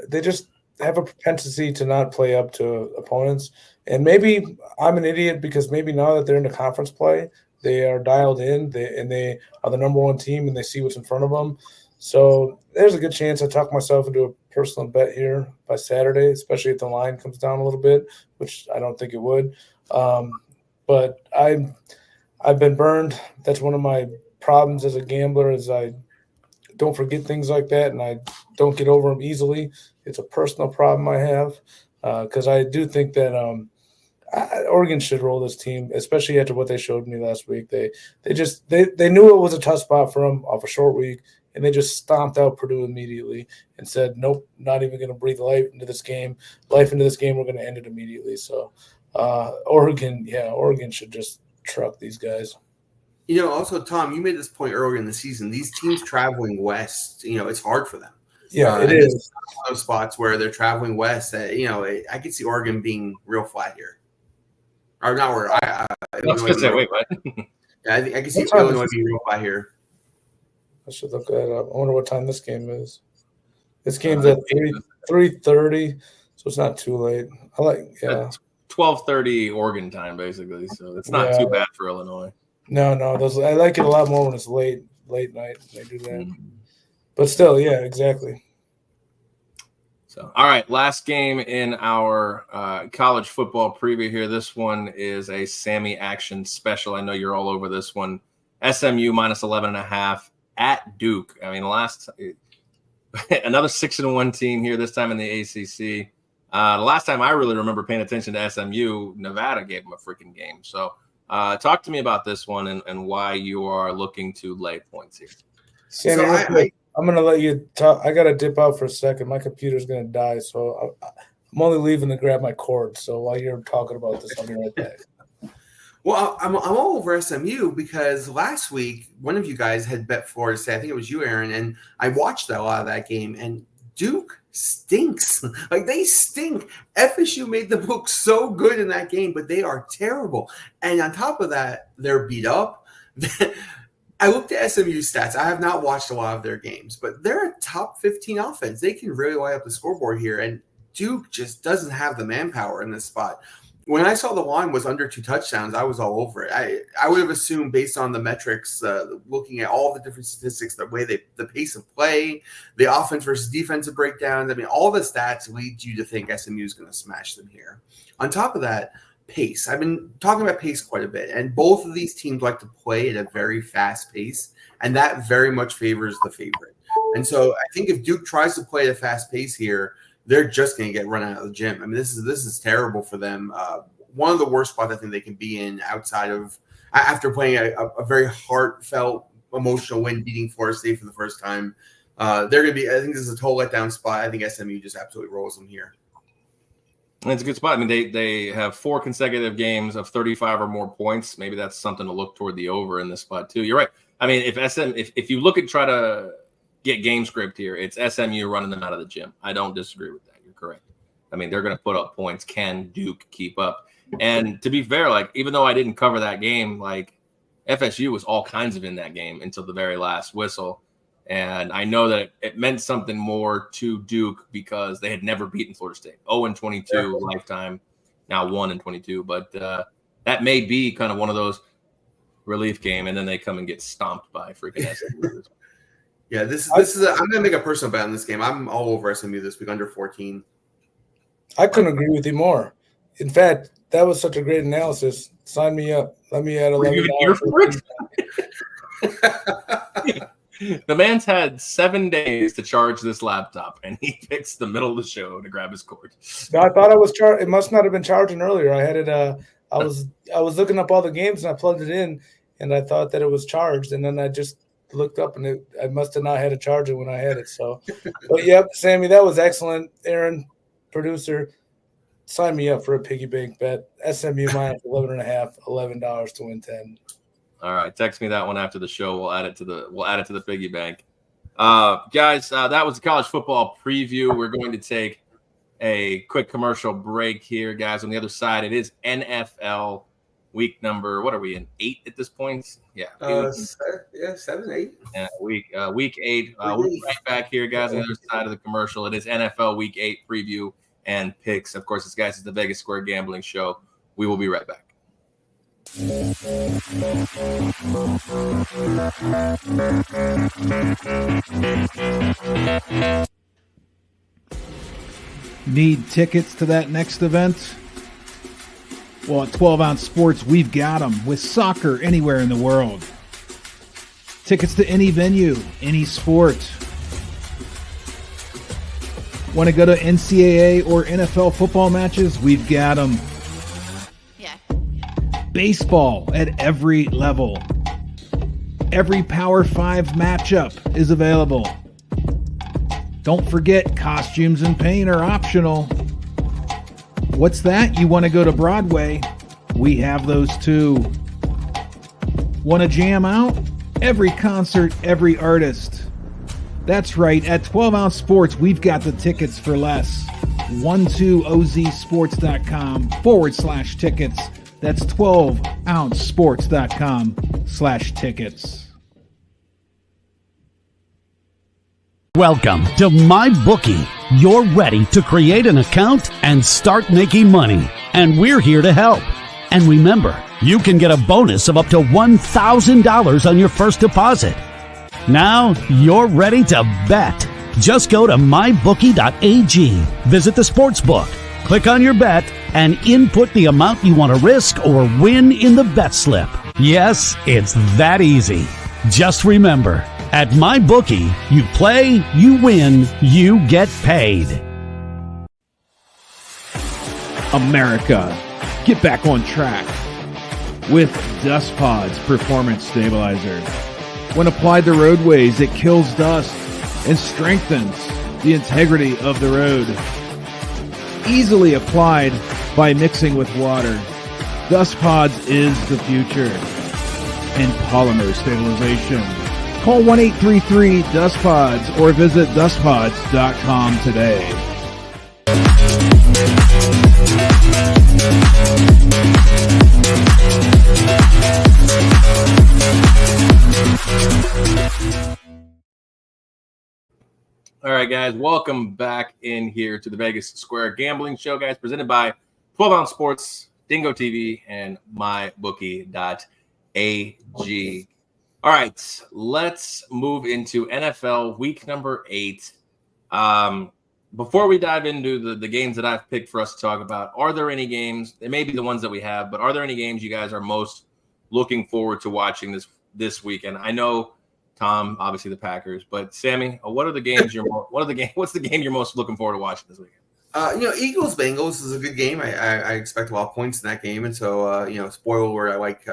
they just have a propensity to not play up to opponents. And maybe I'm an idiot because maybe now that they're into conference play, they are dialed in, and they are the number one team, and they see what's in front of them. So there's a good chance I talk myself into a personal bet here by Saturday, especially if the line comes down a little bit, which I don't think it would. But I've been burned. That's one of my problems as a gambler is I don't forget things like that, and I don't get over them easily. It's a personal problem I have because I do think that Oregon should roll this team, especially after what they showed me last week. They knew it was a tough spot for them off a short week, and they just stomped out Purdue immediately and said, "Nope, not even going to breathe life into this game. We're going to end it immediately." So Oregon should just truck these guys. Also, Tom, you made this point earlier in the season. These teams traveling west, it's hard for them. Yeah, it is. One of those spots where they're traveling west. I could see Oregon being real flat here. Or not where I was going to say, wait, what? Yeah, I can see Illinois being real flat here. I should look that up. I wonder what time this game is. This game's at 3:30, so it's not too late. I like 12:30 Oregon time, basically. So it's not too bad for Illinois. No, I like it a lot more when it's late night. They do that, but still, yeah, exactly. So, all right, last game in our college football preview here. This one is a Sammy action special. I know you're all over this one. SMU minus 11.5 at Duke. I mean, another 6-1 team here. This time in the ACC. The last time I really remember paying attention to SMU, Nevada gave them a freaking game. So, talk to me about this one and why you are looking to lay points here. Sammy, I'm going to let you talk. I got to dip out for a second. My computer's going to die, so I'm only leaving to grab my cord. So while you're talking about this, I'll be right back. Well, I'm all over SMU because last week one of you guys had bet Florida State. I think it was you, Aaron, and I watched a lot of that game, and Duke stinks. Like, they stink. FSU made them look so good in that game, but they are terrible. And on top of that, they're beat up. I looked at SMU stats. I have not watched a lot of their games, but they're a top 15 offense. They can really light up the scoreboard here, and Duke just doesn't have the manpower in this spot. When I saw the line was under 2 touchdowns, I was all over it. I would have assumed based on the metrics, looking at all the different statistics, the pace of play, the offense versus defensive breakdowns. I mean, all the stats lead you to think SMU is going to smash them here. On top of that, pace. I've been talking about pace quite a bit, and both of these teams like to play at a very fast pace, and that very much favors the favorite. And so I think if Duke tries to play at a fast pace here, they're just going to get run out of the gym. I mean, this is terrible for them. One of the worst spots I think they can be in outside of after playing a very heartfelt, emotional win, beating Florida State for the first time. They're going to be. I think this is a total letdown spot. I think SMU just absolutely rolls them here. It's a good spot. I mean, they have 4 consecutive games of 35 or more points. Maybe that's something to look toward the over in this spot too. You're right. I mean, if you look at try to get game script here, it's SMU running them out of the gym. I don't disagree with that. You're correct. I mean, they're going to put up points. Can Duke keep up? And to be fair, like, even though I didn't cover that game, like, FSU was all kinds of in that game until the very last whistle. And I know that it meant something more to Duke because they had never beaten Florida State. 0-22 lifetime, now 1-22. But that may be kind of one of those relief game, and then they come and get stomped by freaking SMU. Yeah, this is. I'm going to make a personal bet on this game. I'm all over SMU this week, under 14. I couldn't agree with you more. In fact, that was such a great analysis. Sign me up. Let me add $11. Here for it? The man's had 7 days to charge this laptop, and he picks the middle of the show to grab his cord. No, I thought I was charged. It must not have been charging earlier. I had it. I was looking up all the games, and I plugged it in, and I thought that it was charged, and then I just looked up, and I must have not had a charger when I had it. So, but yep, Sammy, that was excellent. Aaron, producer, sign me up for a piggy bank bet. SMU minus 11.5, $11 to win 10. All right, text me that one after the show. We'll add it to the piggy bank. Guys, that was the college football preview. We're going to take a quick commercial break here, guys. On the other side, it is NFL week number. What are we in? 8 at this point? Yeah. 7, 8. Yeah, week 8. We'll be right back here, guys. On the other side of the commercial, it is NFL Week 8 preview and picks. Of course, this is the Vegas Square Gambling Show. We will be right back. Need tickets to that next event? Well, at 12 Ounce Sports, we've got them with soccer anywhere in the world. Tickets to any venue, any sport. Want to go to NCAA or NFL football matches? We've got them. Yeah. Baseball at every level. Every Power 5 matchup is available. Don't forget, costumes and paint are optional. What's that? You want to go to Broadway? We have those too. Want to jam out? Every concert, every artist. That's right, at 12 Ounce Sports, we've got the tickets for less. 12ozsports.com/tickets. That's 12ouncesports.com/tickets. Welcome to MyBookie. You're ready to create an account and start making money. And we're here to help. And remember, you can get a bonus of up to $1,000 on your first deposit. Now you're ready to bet. Just go to mybookie.ag, visit the sportsbook, click on your bet, and input the amount you want to risk or win in the bet slip. Yes, it's that easy. Just remember, at MyBookie, you play, you win, you get paid. America, get back on track with Dust Pods Performance Stabilizer. When applied to roadways, it kills dust and strengthens the integrity of the road. Easily applied by mixing with water. Dust Pods is the future. And polymer stabilization. Call 1-833-DUST-PODS or visit dustpods.com today. All right, guys, welcome back in here to the Vegas Square Gambling Show, guys, presented by 12 Ounce Sports, Dingo TV, and MyBookie.ag. All right, let's move into NFL week number 8. Before we dive into the games that I've picked for us to talk about, are there any games, it may be the ones that we have, but are there any games you guys are most looking forward to watching this weekend? I know, Tom, obviously the Packers, but Sammy, what's the game you're most looking forward to watching this weekend? Eagles Bengals is a good game. I expect a lot of points in that game, and so spoiler alert, I like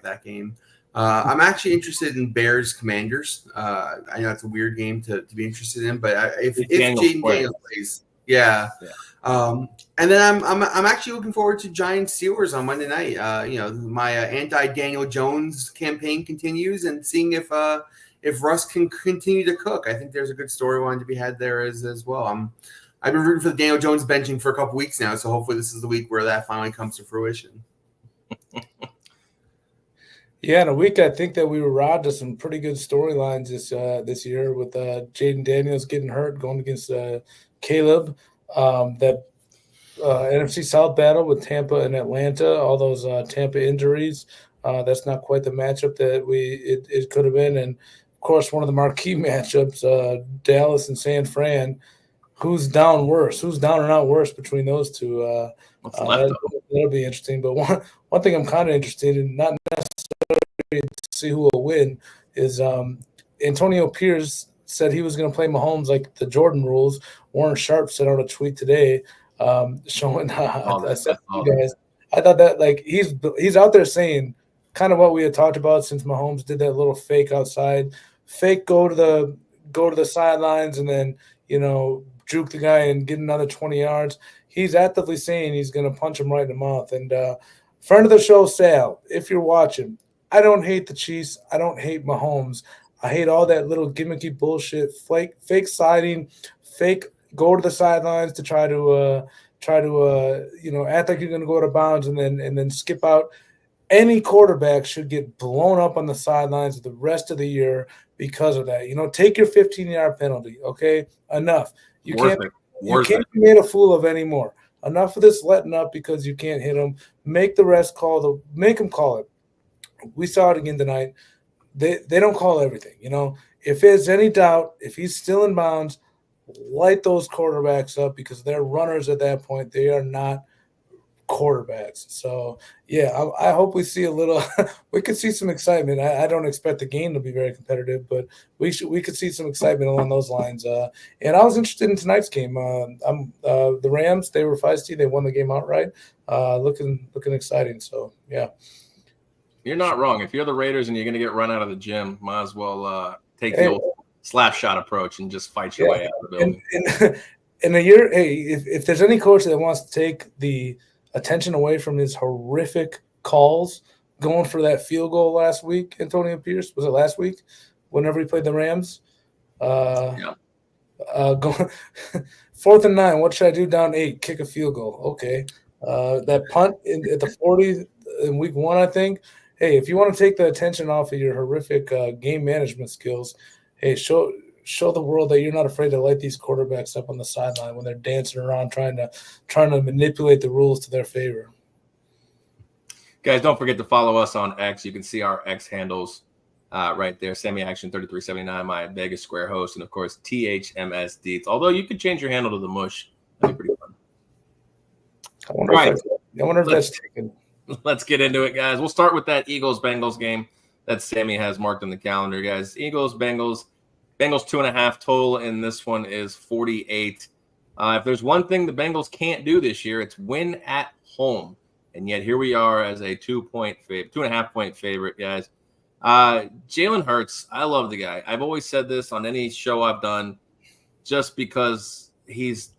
that game. I'm actually interested in Bears Commanders. I know it's a weird game to be interested in, but if Jaden Daniels plays, yeah. And then I'm actually looking forward to Giants Steelers on Monday night. My anti-Daniel Jones campaign continues, and seeing if Russ can continue to cook. I think there's a good storyline to be had there as well. I've been rooting for the Daniel Jones benching for a couple weeks now, so hopefully this is the week where that finally comes to fruition. Yeah, in a week, I think that we were robbed of some pretty good storylines this year with Jaden Daniels getting hurt, going against Caleb. That NFC South battle with Tampa and Atlanta, all those Tampa injuries. That's not quite the matchup that it could have been. And, of course, one of the marquee matchups, Dallas and San Fran. Who's down worse? Who's down and out worse between those two? That'll be interesting. But one thing I'm kind of interested in, not necessarily to see who will win, is Antonio Pierce said he was going to play Mahomes like the Jordan rules. Warren Sharp sent out a tweet today showing I said to you guys, I thought that he's out there saying kind of what we had talked about since Mahomes did that little fake outside, go to the sidelines and then juke the guy and get another 20 yards. He's actively saying he's going to punch him right in the mouth. And friend of the show, Sal, if you're watching, I don't hate the Chiefs. I don't hate Mahomes. I hate all that little gimmicky bullshit, fake siding, fake go to the sidelines to try to act like you're going to go to bounds and then skip out. Any quarterback should get blown up on the sidelines the rest of the year because of that. Take your 15-yard penalty. Okay, enough. You can't be made a fool of anymore. Enough of this letting up because you can't hit them. Make the rest make them call it. We saw it again tonight. They don't call everything. If there's any doubt, if he's still in bounds, light those quarterbacks up because they're runners at that point. They are not quarterbacks. So yeah, I hope we see a little. We could see some excitement. I don't expect the game to be very competitive, but we could see some excitement along those lines. And I was interested in tonight's game. The Rams, they were feisty. They won the game outright. Looking exciting. So yeah. You're not wrong. If you're the Raiders and you're going to get run out of the gym, might as well take the old slap shot approach and just fight your way out of the building. In a year, if there's any coach that wants to take the attention away from his horrific calls going for that field goal last week, Antonio Pierce, was it last week? Whenever he played the Rams? Going 4th and 9, what should I do down 8? Kick a field goal. Okay. That punt at the 40 in week 1, I think. Hey, if you want to take the attention off of your horrific game management skills, hey, show the world that you're not afraid to light these quarterbacks up on the sideline when they're dancing around trying to manipulate the rules to their favor. Guys, don't forget to follow us on X. You can see our X handles right there. Sammy Action 3379, my Vegas Square host, and of course THMS Deets. Although you could change your handle to the Mush, that'd be pretty fun. I wonder if that's taken. Let's get into it, guys. We'll start with that Eagles-Bengals game that Sammy has marked in the calendar, guys. Eagles-Bengals. Bengals 2.5 total in this one is 48. If there's one thing the Bengals can't do this year, it's win at home. And yet here we are as a 2.5 point favorite, guys. Jalen Hurts, I love the guy. I've always said this on any show I've done, just because he's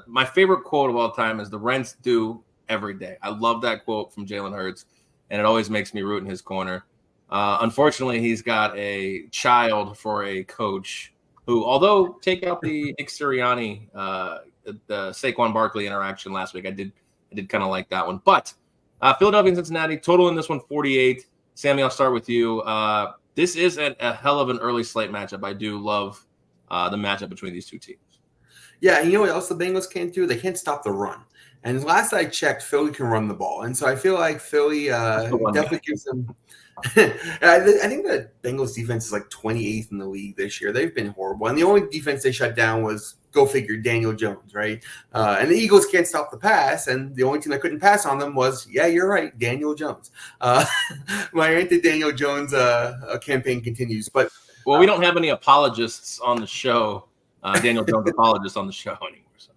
my favorite quote of all time is the rent's due every day. I love that quote from Jalen Hurts, and it always makes me root in his corner. Unfortunately, he's got a child for a coach who, although take out the Nick Sirianni, the Saquon Barkley interaction last week, I did kind of like that one. But Philadelphia and Cincinnati, total in this one 48. Sammy, I'll start with you. This is a hell of an early slate matchup. I do love the matchup between these two teams. Yeah, and you know what else the Bengals can't do? They can't stop the run. And last I checked, Philly can run the ball. And so I feel like Philly definitely gives them – I think the Bengals defense is like 28th in the league this year. They've been horrible. And the only defense they shut down was, go figure, Daniel Jones, right? And the Eagles can't stop the pass. And the only team that couldn't pass on them was, yeah, you're right, Daniel Jones. My anti-Daniel Jones campaign continues. But well, we don't have any apologists on the show, Daniel Jones apologists on the show anymore. So.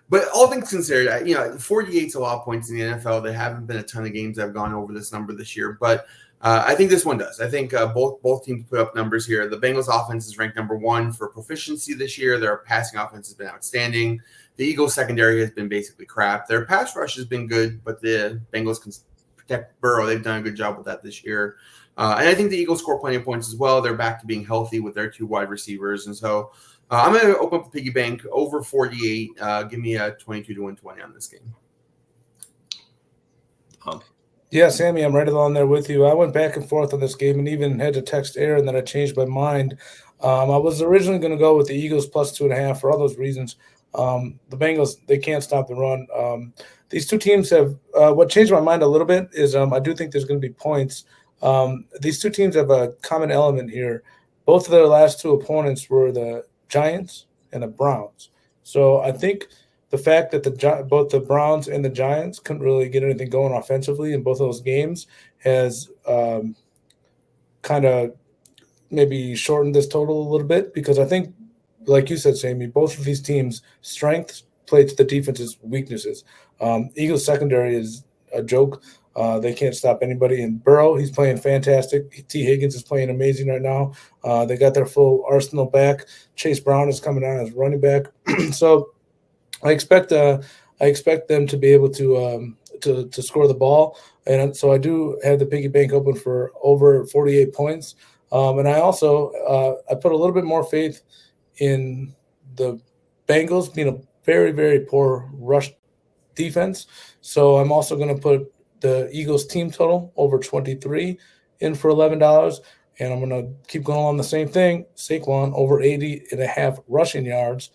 But all things considered, 48 is a lot of points in the NFL. There haven't been a ton of games that have gone over this number this year. But I think this one does. I think both teams put up numbers here. The Bengals offense is ranked number 1 for proficiency this year. Their passing offense has been outstanding. The Eagles secondary has been basically crap. Their pass rush has been good, but the Bengals can protect Burrow. They've done a good job with that this year. And I think the Eagles score plenty of points as well. They're back to being healthy with their 2 wide receivers. And so I'm going to open up the piggy bank over 48. Give me a 22 to 120 on this game. Yeah, Sammy, I'm right along there with you. I went back and forth on this game and even had to text Aaron that I changed my mind. I was originally going to go with the Eagles plus 2.5 for all those reasons. The Bengals, they can't stop the run. These two teams have what changed my mind a little bit is I do think there's going to be points. These two teams have a common element here. Both of their last 2 opponents were the Giants and the Browns. So I think the fact that both the Browns and the Giants couldn't really get anything going offensively in both of those games has kind of maybe shortened this total a little bit, because I think, like you said, Sammy, both of these teams' strengths play to the defense's weaknesses. Eagles secondary is a joke. They can't stop anybody. And Burrow, he's playing fantastic. T. Higgins is playing amazing right now. They got their full arsenal back. Chase Brown is coming on as running back. So I expect them to be able to to score the ball. And so I do have the piggy bank open for over 48 points. And I also I put a little bit more faith in the Bengals being a very, very poor rush defense. So I'm also going to put the Eagles team total over 23 in for $11. And I'm going to keep going on the same thing. Saquon over 80.5 rushing yards,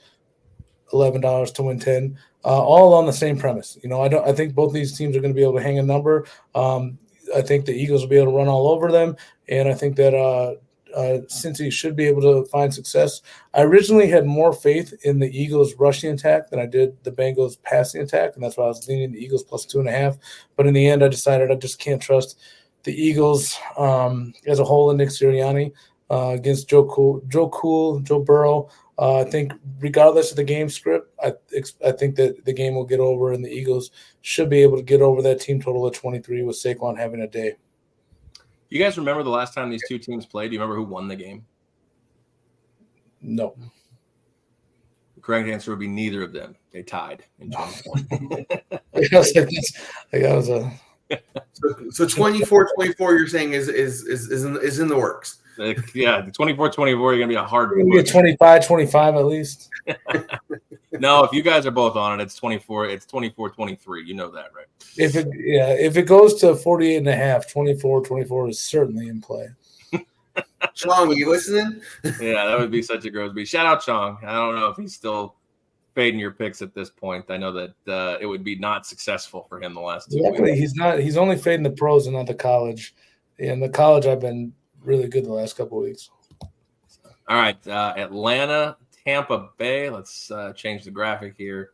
$11 to win 10. All on the same premise. I think both these teams are going to be able to hang a number. I think the Eagles will be able to run all over them. And I think that Cincy should be able to find success. I originally had more faith in the Eagles rushing attack than I did the Bengals passing attack, and that's why I was leaning the Eagles plus 2.5. But in the end, I decided I just can't trust the Eagles as a whole and Nick Sirianni against Joe Burrow. I think regardless of the game script, I think that the game will get over, and the Eagles should be able to get over that team total of 23 with Saquon having a day. You guys remember the last time these two teams played? Do you remember who won the game? No. The correct answer would be neither of them. They tied in 2020. So 24-24, you're saying is in the works. Yeah, the 24-24, you're going to be a hard. We're going to get 25-25 at least. No, if you guys are both on it, it's 24. It's 24-23. You know that, right? If it goes to 48.5, 24-24 is certainly in play. Chong, are you listening? Yeah, that would be such a gross beat. Shout out Chong. I don't know if he's still fading your picks at this point. I know that it would be not successful for him the last 2 weeks. He's not. He's only fading the pros and not the college. In the college, I've been really good the last couple of weeks. All right, Atlanta, Tampa Bay. Let's change the graphic here.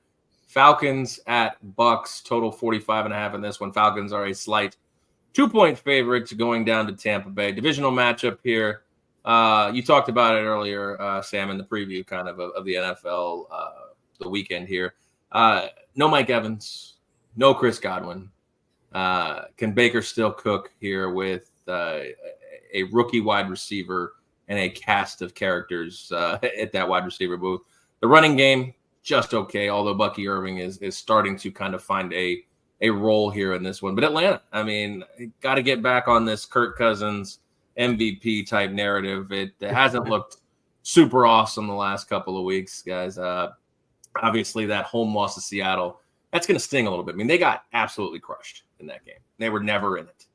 Falcons at Bucks, total 45.5 in this one. Falcons are a slight 2-point favorite going down to Tampa Bay. Divisional matchup here. You talked about it earlier, Sam, in the preview kind of the NFL the weekend here. No Mike Evans, no Chris Godwin. Can Baker still cook here with a rookie wide receiver and a cast of characters at that wide receiver booth? The running game, just okay, although Bucky Irving is starting to kind of find a role here in this one. But Atlanta, I mean, got to get back on this Kirk Cousins MVP type narrative. It hasn't looked super awesome the last couple of weeks, guys. Obviously, that home loss to Seattle, that's going to sting a little bit. I mean, they got absolutely crushed in that game. They were never in it,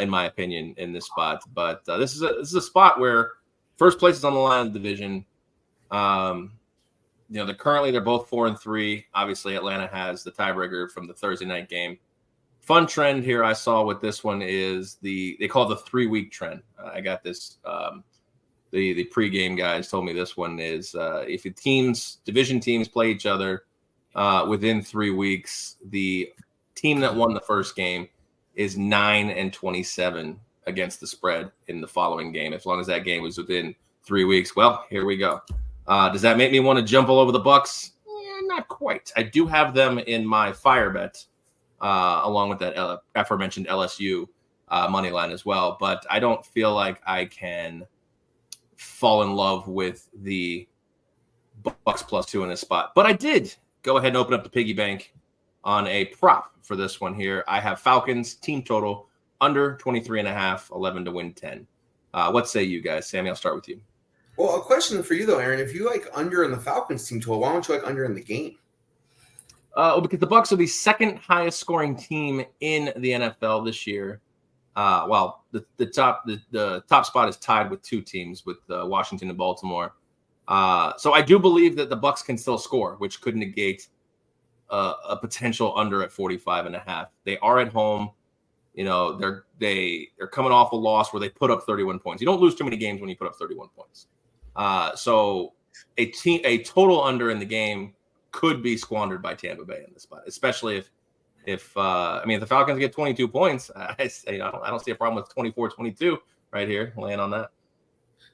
in my opinion, in this spot. But this is a spot where first place is on the line of the division. They're both 4-3. Obviously, Atlanta has the tiebreaker from the Thursday night game. Fun trend here I saw with this one is they call it the 3-week trend. I got this. The pregame guys told me this one is if division teams play each other within 3 weeks, the team that won the first game is 9-27 against the spread in the following game, as long as that game was within 3 weeks. Well, here we go. Does that make me want to jump all over the Bucks? Not quite. I do have them in my fire bet, along with that aforementioned LSU money line as well. But I don't feel like I can fall in love with the Bucks +2 in this spot. But I did go ahead and open up the piggy bank on a prop for this one here. I have Falcons team total under 23.5, 11 to win 10. What say you guys? Sammy, I'll start with you. Well, a question for you though, Aaron. If you like under in the Falcons team total, why don't you like under in the game? Because the Bucks are the second highest scoring team in the NFL this year. The top spot is tied with two teams, with Washington and Baltimore. So I do believe that the Bucks can still score, which could negate a potential under at 45.5. They are at home. They're coming off a loss where they put up 31 points. You don't lose too many games when you put up 31 points. So a total under in the game could be squandered by Tampa Bay in this spot, especially if the Falcons get 22 points. I don't see a problem with 24-22 right here, laying on that.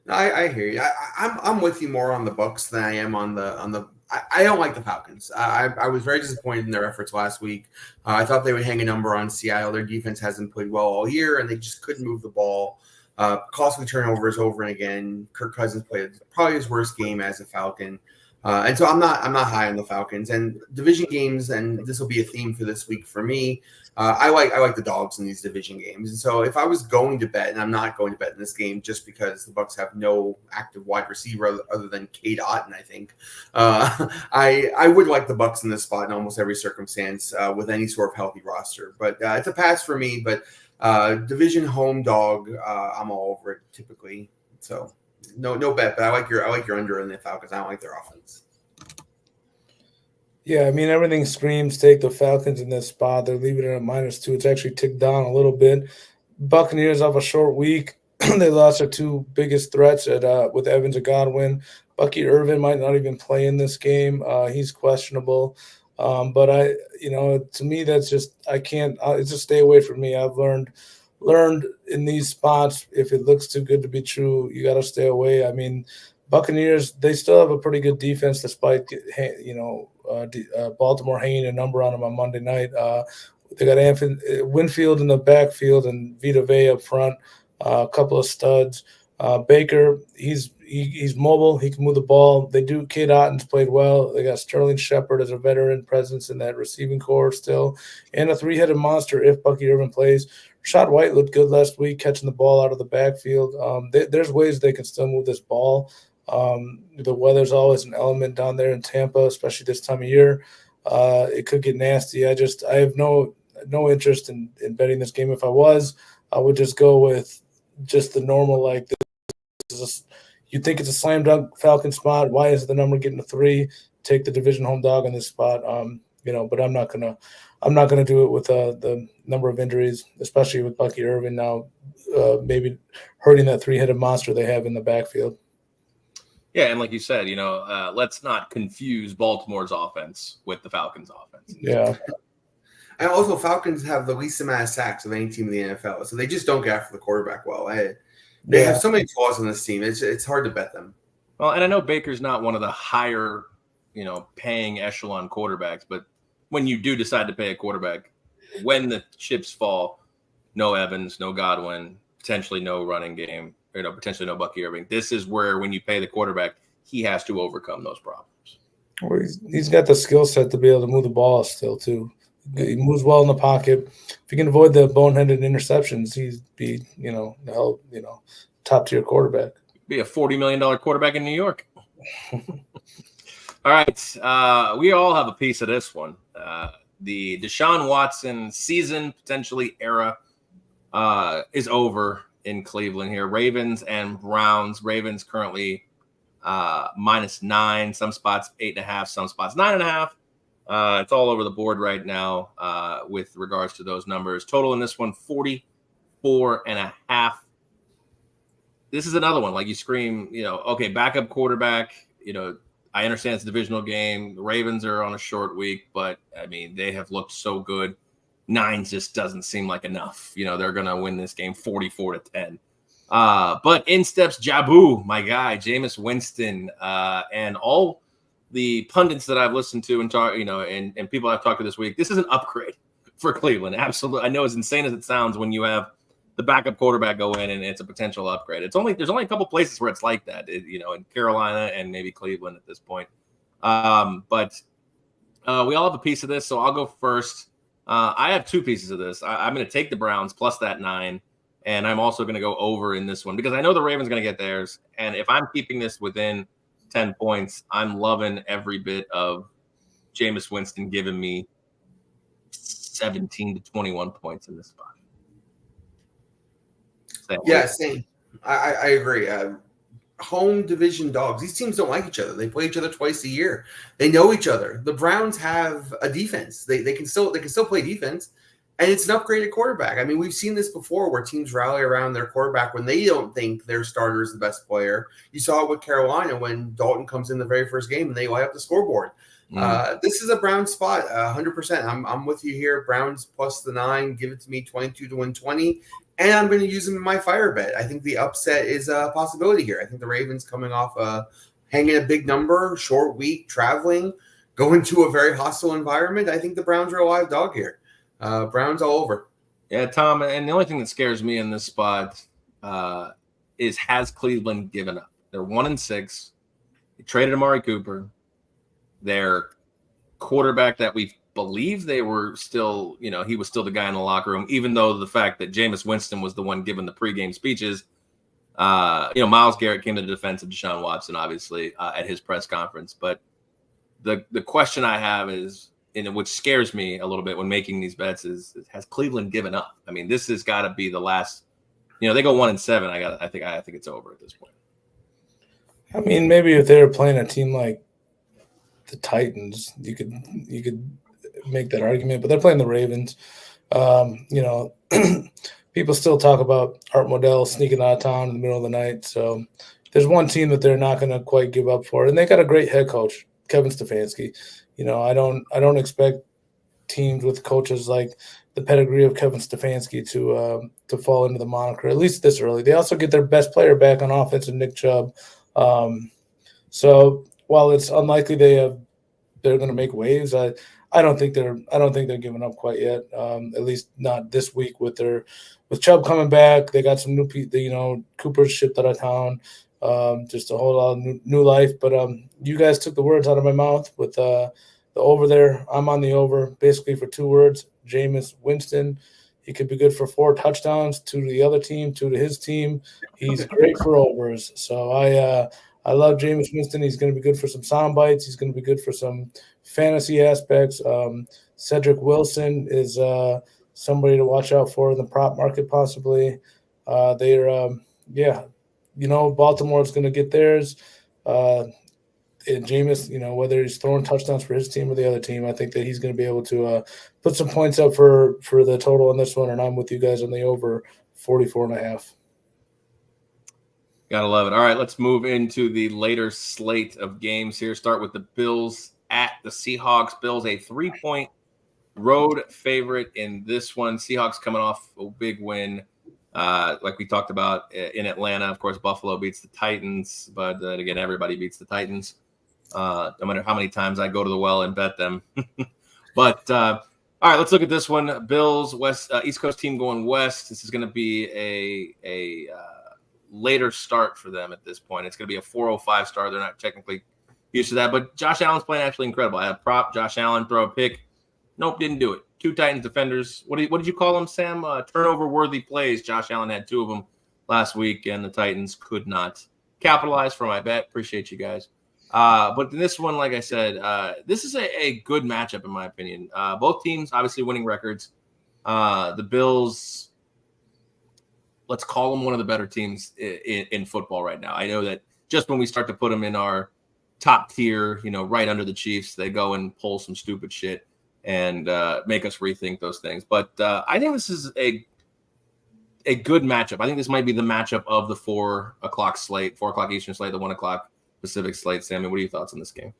No, I hear you. I'm with you more on the Bucks than I am on the. I don't like the Falcons. I was very disappointed in their efforts last week. I thought they would hang a number on Seattle. Their defense hasn't played well all year, and they just couldn't move the ball. Costly turnovers over and again. Kirk Cousins played probably his worst game as a Falcon. And so I'm not high on the Falcons and division games, and this will be a theme for this week for me. I like the dogs in these division games, and so if I was going to bet, and I'm not going to bet in this game just because the Bucks have no active wide receiver other than Cade Otton, I think I would like the Bucks in this spot in almost every circumstance with any sort of healthy roster. But it's a pass for me. But division home dog, I'm all over it typically. So no bet, but I like your under in the Falcons. I don't like their offense. Yeah, I mean, everything screams take the Falcons in this spot. They're leaving it at -2. It's actually ticked down a little bit. Buccaneers off a short week. They lost their two biggest threats with Evans and Godwin. Bucky Irvin might not even play in this game. He's questionable. But to me, that's just I can't. It's just stay away from me. I've learned in these spots, if it looks too good to be true, you got to stay away. I mean, Buccaneers, they still have a pretty good defense despite Baltimore hanging a number on them on Monday night. They got Winfield in the backfield and Vita Vea up front, a couple of studs. Baker, he's mobile. He can move the ball. Cade Otton's played well. They got Sterling Shepard as a veteran presence in that receiving core still, and a three-headed monster if Bucky Irvin plays. Rashad White looked good last week, catching the ball out of the backfield. There's ways they can still move this ball. The weather's always an element down there in Tampa, especially this time of year. It could get nasty. I have no interest in betting this game. If I was, I would just go with just the normal, like this. You think it's a slam dunk Falcon spot. Why is the number getting to 3? Take the division home dog in this spot. But I'm not gonna do it with the number of injuries, especially with Bucky Irvin now, maybe hurting that three-headed monster they have in the backfield. Yeah, and like you said, let's not confuse Baltimore's offense with the Falcons' offense. Yeah. And also, Falcons have the least amount of sacks of any team in the NFL, so they just don't get after the quarterback well. They have so many flaws on this team. It's hard to bet them. Well, and I know Baker's not one of the higher, paying echelon quarterbacks, but when you do decide to pay a quarterback, when the chips fall, no Evans, no Godwin, potentially no running game, potentially no Bucky Irving. This is where when you pay the quarterback, he has to overcome those problems. Well, he's got the skill set to be able to move the ball still too. He moves well in the pocket. If he can avoid the boneheaded interceptions, he'd be, top tier quarterback. Be a $40 million quarterback in New York. All right. We all have a piece of this one. The Deshaun Watson season, potentially era, is over in Cleveland here. Ravens and Browns. Ravens currently -9, some spots 8.5, some spots 9.5. It's all over the board right now with regards to those numbers. Total in this one, 44.5. This is another one. Like you scream, okay, backup quarterback. I understand it's a divisional game. The Ravens are on a short week, but I mean, they have looked so good. 9 just doesn't seem like enough. They're going to win this game 44-10. But in steps Jabu, my guy, Jameis Winston, and all the pundits that I've listened to and talk, and people I've talked to this week. This is an upgrade for Cleveland. Absolutely. I know, as insane as it sounds, when you have the backup quarterback go in and it's a potential upgrade. There's only a couple places where it's like that, in Carolina and maybe Cleveland at this point. But we all have a piece of this, so I'll go first. I have 2 pieces of this. I'm going to take the Browns plus that 9, and I'm also going to go over in this one because I know the Ravens going to get theirs. And if I'm keeping this within 10 points, I'm loving every bit of Jameis Winston giving me 17 to 21 points in this spot. Same. I agree. Home division dogs. These teams don't like each other. They play each other twice a year. They know each other. The Browns have a defense. They can still play defense, and it's an upgraded quarterback. I mean, we've seen this before where teams rally around their quarterback when they don't think their starter is the best player. You saw it with Carolina when Dalton comes in the very first game and they light up the scoreboard. This is a Browns spot, 100%. I'm with you here. Browns plus the 9. Give it to me, 22 to win 20. And I'm going to use them in my fire bet. I think the upset is a possibility here. I think the Ravens coming off hanging a big number, short week, traveling, going to a very hostile environment. I think the Browns are a live dog here. Browns all over. Yeah, Tom, and the only thing that scares me in this spot is has Cleveland given up? They're 1-6. They traded Amari Cooper. their quarterback that we believe they were still, he was still the guy in the locker room, even though the fact that Jameis Winston was the one giving the pregame speeches. Myles Garrett came to the defense of Deshaun Watson, obviously, at his press conference. But the question I have is, which scares me a little bit when making these bets, is has Cleveland given up? I mean, this has got to be the last. They go 1-7. I think it's over at this point. I mean, maybe if they were playing a team like the Titans, you could make that argument, but they're playing the Ravens. People still talk about Art Modell sneaking out of town in the middle of the night. So there's one team that they're not going to quite give up for, and they got a great head coach, Kevin Stefanski. I don't expect teams with coaches like the pedigree of Kevin Stefanski to fall into the moniker, at least this early. They also get their best player back on offense in Nick Chubb. So while it's unlikely they're going to make waves, I don't think they're giving up quite yet. At least not this week with Chubb coming back. They got some new people. Cooper's shipped out of town. Just a whole lot of new life. But you guys took the words out of my mouth with the over there. I'm on the over basically for 2 words. Jameis Winston. He could be good for 4 touchdowns, 2 to the other team, 2 to his team. He's great for overs. So I love Jameis Winston. He's going to be good for some sound bites. He's going to be good for some fantasy aspects. Cedric Wilson is somebody to watch out for in the prop market possibly. Baltimore's going to get theirs. And Jameis, whether he's throwing touchdowns for his team or the other team, I think that he's going to be able to put some points up for the total on this one, and I'm with you guys on the over 44.5. Gotta love it. All right, let's move into the later slate of games here. Start with the Bills at the Seahawks. Bills a 3-point road favorite in this one. Seahawks coming off a big win, like we talked about in Atlanta. Of course, Buffalo beats the Titans, but again, everybody beats the Titans. No matter how many times I go to the well and bet them. But all right, let's look at this one. Bills East Coast team going west. This is going to be a later start for them at this point. It's going to be a 4:05 start. They're not technically used to that, but Josh Allen's playing actually incredible. I had a prop, Josh Allen throw a pick. Nope, didn't do it. 2 Titans defenders. What did you call them, Sam? Turnover-worthy plays. Josh Allen had 2 of them last week, and the Titans could not capitalize for my bet. Appreciate you guys. But in this one, like I said, this is a good matchup in my opinion. Both teams obviously winning records. The Bills, let's call them one of the better teams in football right now. I know that just when we start to put them in our top tier, right under the Chiefs, they go and pull some stupid shit and make us rethink those things. But I think this is a good matchup. I think this might be the matchup of the 4 o'clock slate, 4 o'clock Eastern slate, the 1 o'clock Pacific slate. Sammy, what are your thoughts on this game?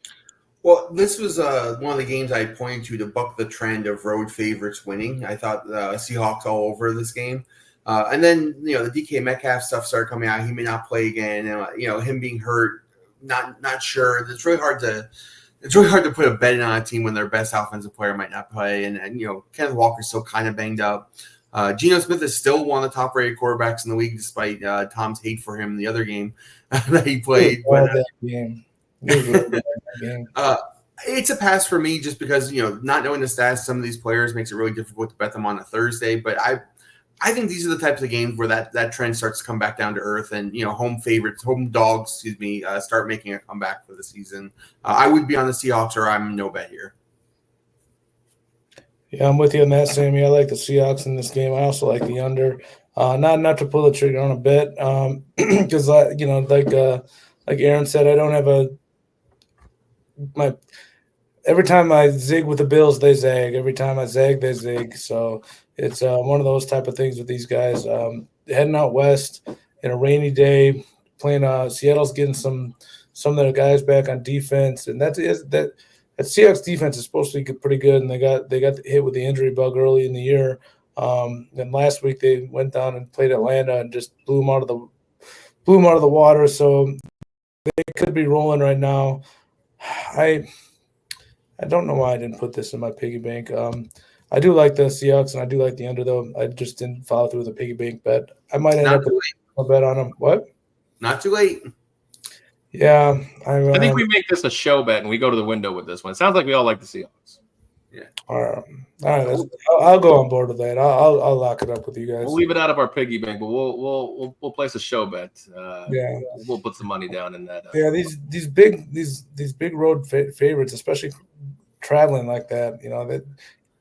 Well, this was one of the games I pointed to buck the trend of road favorites winning. I thought Seahawks all over this game. And then, the DK Metcalf stuff started coming out. He may not play again. And, him being hurt, not sure. It's really hard to put a bet in on a team when their best offensive player might not play. And Kenneth Walker's still kind of banged up. Geno Smith is still one of the top-rated quarterbacks in the league, despite Tom's hate for him in the other game that he played. It's a pass for me just because, not knowing the stats, some of these players makes it really difficult to bet them on a Thursday. But I think these are the types of games where that trend starts to come back down to earth and, home dogs, start making a comeback for the season. I would be on the Seahawks or I'm no bet here. Yeah, I'm with you on that, Sammy. I like the Seahawks in this game. I also like the under. Not to pull the trigger on a bet because, like Aaron said, I don't have every time I zig with the Bills, they zag. Every time I zag, they zig. So it's one of those type of things with these guys. Heading out west in a rainy day, playing Seattle's getting some of their guys back on defense, and that Seahawks defense is supposed to be pretty good, and they got hit with the injury bug early in the year. And last week they went down and played Atlanta and just blew them out of the water. So they could be rolling right now. I don't know why I didn't put this in my piggy bank. I do like the Seahawks and I do like the under though. I just didn't follow through with the piggy bank bet. I might end up with a bet on them. What? Not too late. Yeah, I think we make this a show bet and we go to the window with this one. It sounds like we all like the Seahawks. All right. I'll go on board with that. I'll lock it up with you guys. We'll leave it out of our piggy bank, but we'll place a show bet. We'll put some money down in that. These big road favorites, especially traveling like that,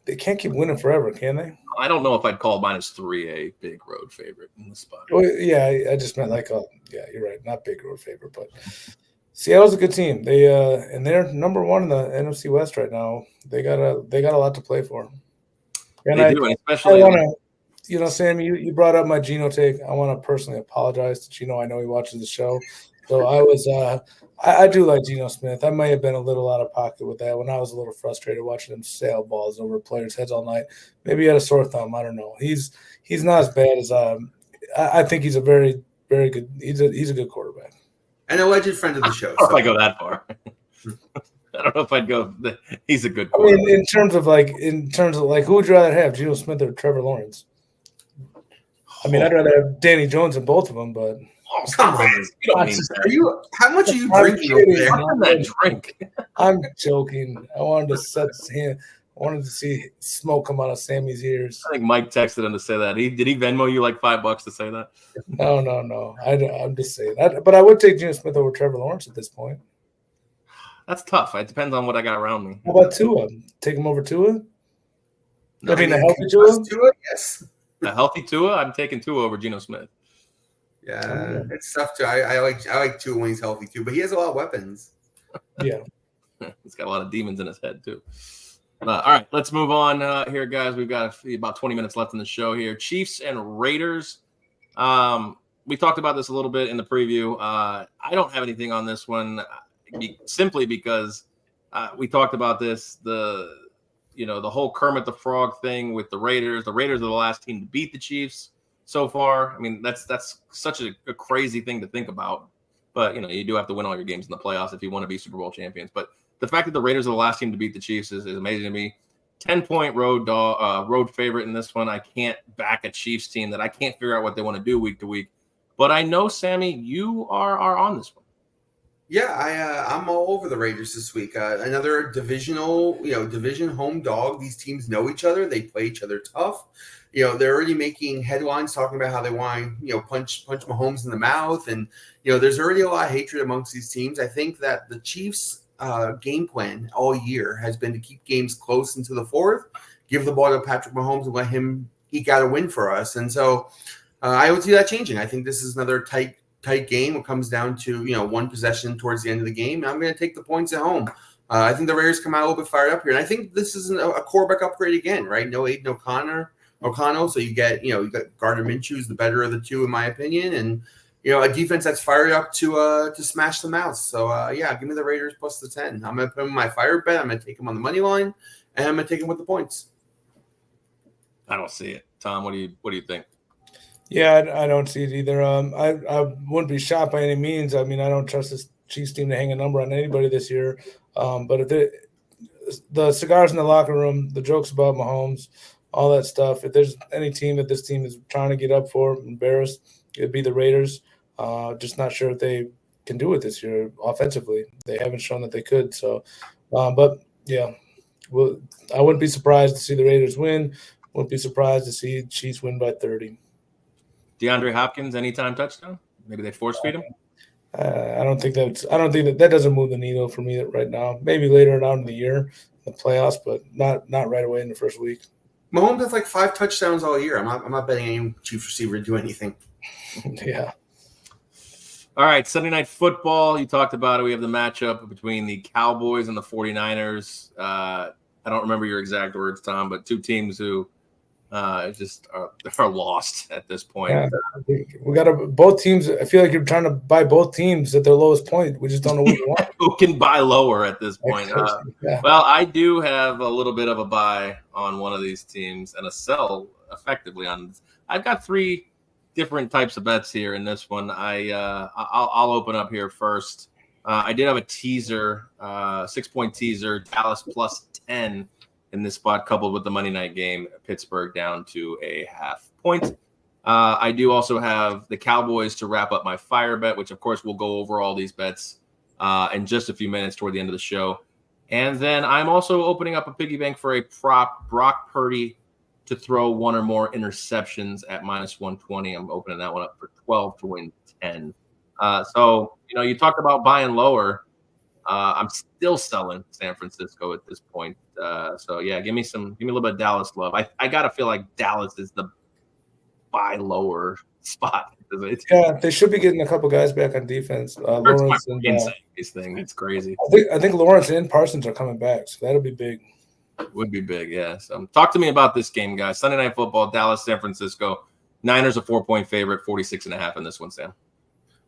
they can't keep winning forever, can they? I don't know if I'd call -3 a big road favorite in the spot. Well, yeah, I just meant you're right, not big road favorite, but Seattle's a good team. And they're number one in the NFC West right now. They got a lot to play for. And they do, and especially I want to, Sam, you brought up my Geno take. I want to personally apologize to Geno. I know he watches the show, so I do like Geno Smith. I may have been a little out of pocket with that when I was a little frustrated watching him sail balls over players' heads all night. Maybe he had a sore thumb. I don't know. He's not as bad as I think he's a very, very good. He's a good quarterback. An alleged friend of the show. I don't know if I go that far. I don't know if I'd go. He's a good quarterback. I mean, in terms of who would you rather have, Geno Smith or Trevor Lawrence? I mean, I'd rather have Danny Jones than both of them, but come on, you don't mean that. How much are you drinking over there? That drink. I'm joking. I wanted to see smoke come out of Sammy's ears. I think Mike texted him to say that. Did he Venmo you like $5 to say that? No. I'm just saying that. But I would take Geno Smith over Trevor Lawrence at this point. That's tough. It depends on what I got around me. How about Tua? Take him over Tua? No, I mean, a healthy Tua? Yes. A healthy Tua? I'm taking Tua over Geno Smith. Yeah, it's tough too. I like Tua when he's healthy too, but he has a lot of weapons. Yeah. He's got a lot of demons in his head too. All right, let's move on here, guys. We've got about 20 minutes left in the show here. Chiefs and Raiders. We talked about this a little bit in the preview. I don't have anything on this one simply because we talked about this, the whole Kermit the Frog thing with the Raiders. The Raiders are the last team to beat the Chiefs so far. I mean, that's such a crazy thing to think about. But, you do have to win all your games in the playoffs if you want to be Super Bowl champions. But the fact that the Raiders are the last team to beat the Chiefs is amazing to me. 10-point road favorite in this one. I can't back a Chiefs team that I can't figure out what they want to do week to week. But I know, Sammy, you are on this one. Yeah, I'm all over the Raiders this week. Another division home dog. These teams know each other. They play each other tough. They're already making headlines talking about how they want to, punch Mahomes in the mouth. And, there's already a lot of hatred amongst these teams. I think that the Chiefs' game plan all year has been to keep games close into the fourth, give the ball to Patrick Mahomes and let him eke out a win for us. And so I don't see that changing. I think this is another tight game. It comes down to, one possession towards the end of the game. And I'm going to take the points at home. I think the Raiders come out a little bit fired up here. And I think this is a quarterback upgrade again, right? No Aiden O'Connell. So you got Gardner Minshew, who's the better of the two, in my opinion. And, a defense that's fired up to smash them out. So, give me the Raiders plus the 10. I'm going to put them in my fire bet. I'm going to take them on the money line, and I'm going to take them with the points. I don't see it. Tom, what do you think? Yeah, I don't see it either. I wouldn't be shocked by any means. I mean, I don't trust this Chiefs team to hang a number on anybody this year. But if the cigars in the locker room, the jokes about Mahomes, all that stuff, if there's any team that this team is trying to get up for, embarrassed, it'd be the Raiders. Just not sure if they can do it this year offensively. They haven't shown that they could. So, but yeah, I wouldn't be surprised to see the Raiders win. Wouldn't be surprised to see Chiefs win by 30. DeAndre Hopkins, anytime touchdown? Maybe they force feed him. I don't think that doesn't move the needle for me right now. Maybe later on in the year, the playoffs, but not right away in the first week. Mahomes has like 5 touchdowns all year. I'm not betting any Chiefs receiver to do anything. Yeah. All right, Sunday Night Football. You talked about it. We have the matchup between the Cowboys and the 49ers. I don't remember your exact words, Tom, but two teams who just are lost at this point. Yeah, we got both teams. I feel like you're trying to buy both teams at their lowest point. We just don't know what we want. Who can buy lower at this point? Yeah. Well, I do have a little bit of a buy on one of these teams and a sell effectively on. I've got 3 different types of bets here in this one. I'll open up here first. I did have a teaser, 6-point teaser, Dallas plus 10 in this spot, coupled with the Monday night game, Pittsburgh down to a half point. I do also have the Cowboys to wrap up my fire bet, which, of course, we'll go over all these bets in just a few minutes toward the end of the show. And then I'm also opening up a piggy bank for a prop, Brock Purdy to throw one or more interceptions at minus 120. I'm opening that one up for 12 to win 10. So, you talked about buying lower. I'm still selling San Francisco at this point. So, yeah, give me a little bit of Dallas love. I got to feel like Dallas is the buy lower spot. Yeah, they should be getting a couple guys back on defense. Lawrence and this thing. It's crazy. I think Lawrence and Parsons are coming back, so that'll be big. Would be big, yeah. So talk to me about this game, guys. Sunday Night Football, Dallas, San Francisco. Niners a 4-point favorite, 46.5 in this one, Sam.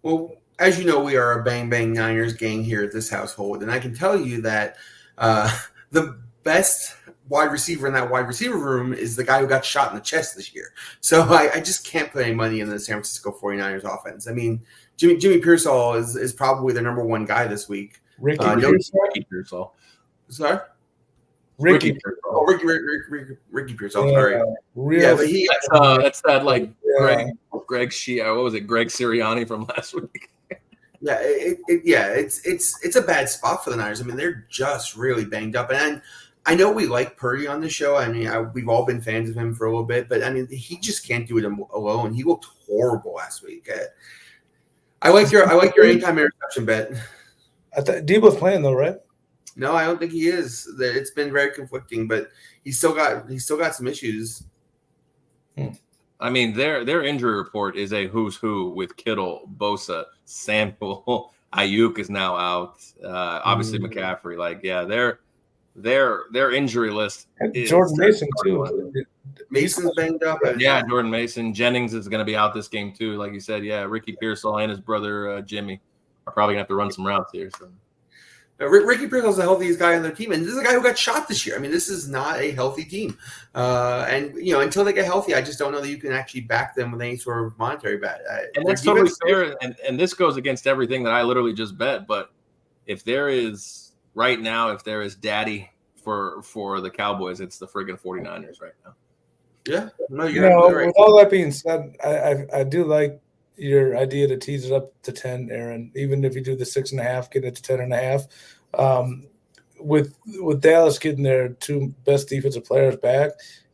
Well, as you know, we are a Bang Bang Niners gang here at this household, and I can tell you that the best wide receiver in that wide receiver room is the guy who got shot in the chest this year. So I just can't put any money in the San Francisco 49ers offense. I mean, Jimmy Pearsall is probably the number one guy this week. Ricky Pearsall. Sorry? Ricky Pearsall. Ricky Pearsall. Sorry. But that's that like Greg what was it? Greg Sirianni from last week. Yeah, it's a bad spot for the Niners. I mean, they're just really banged up, and I know we like Purdy on the show. I mean, we've all been fans of him for a little bit, but I mean, he just can't do it alone. He looked horrible last week. I like your anytime interception bet. I thought Debo's playing though, right? No, I don't think he is. It's been very conflicting, but he's still got some issues. I mean, their injury report is a who's who with Kittle, Bosa, Samuel, Ayuk is now out. Obviously McCaffrey. Like, yeah, their injury list. Jordan Mason too. Mason's banged up. Yeah, Jordan Mason. Jennings is going to be out this game too. Like you said, yeah, Ricky Pearsall and his brother Jimmy are probably going to have to run some routes here. So. Ricky Pearsall is the healthiest guy on their team, and this is a guy who got shot this year. I mean, this is not a healthy team, and until they get healthy, I just don't know that you can actually back them with any sort of monetary bet. And that's totally fair. And this goes against everything that I literally just bet. But if there is daddy for the Cowboys, it's the friggin' 49ers right now. Yeah, no, right. With all that being said, I do like your idea to tease it up to 10, Aaron. Even if you do the 6.5, get it to 10.5. With Dallas getting their two best defensive players back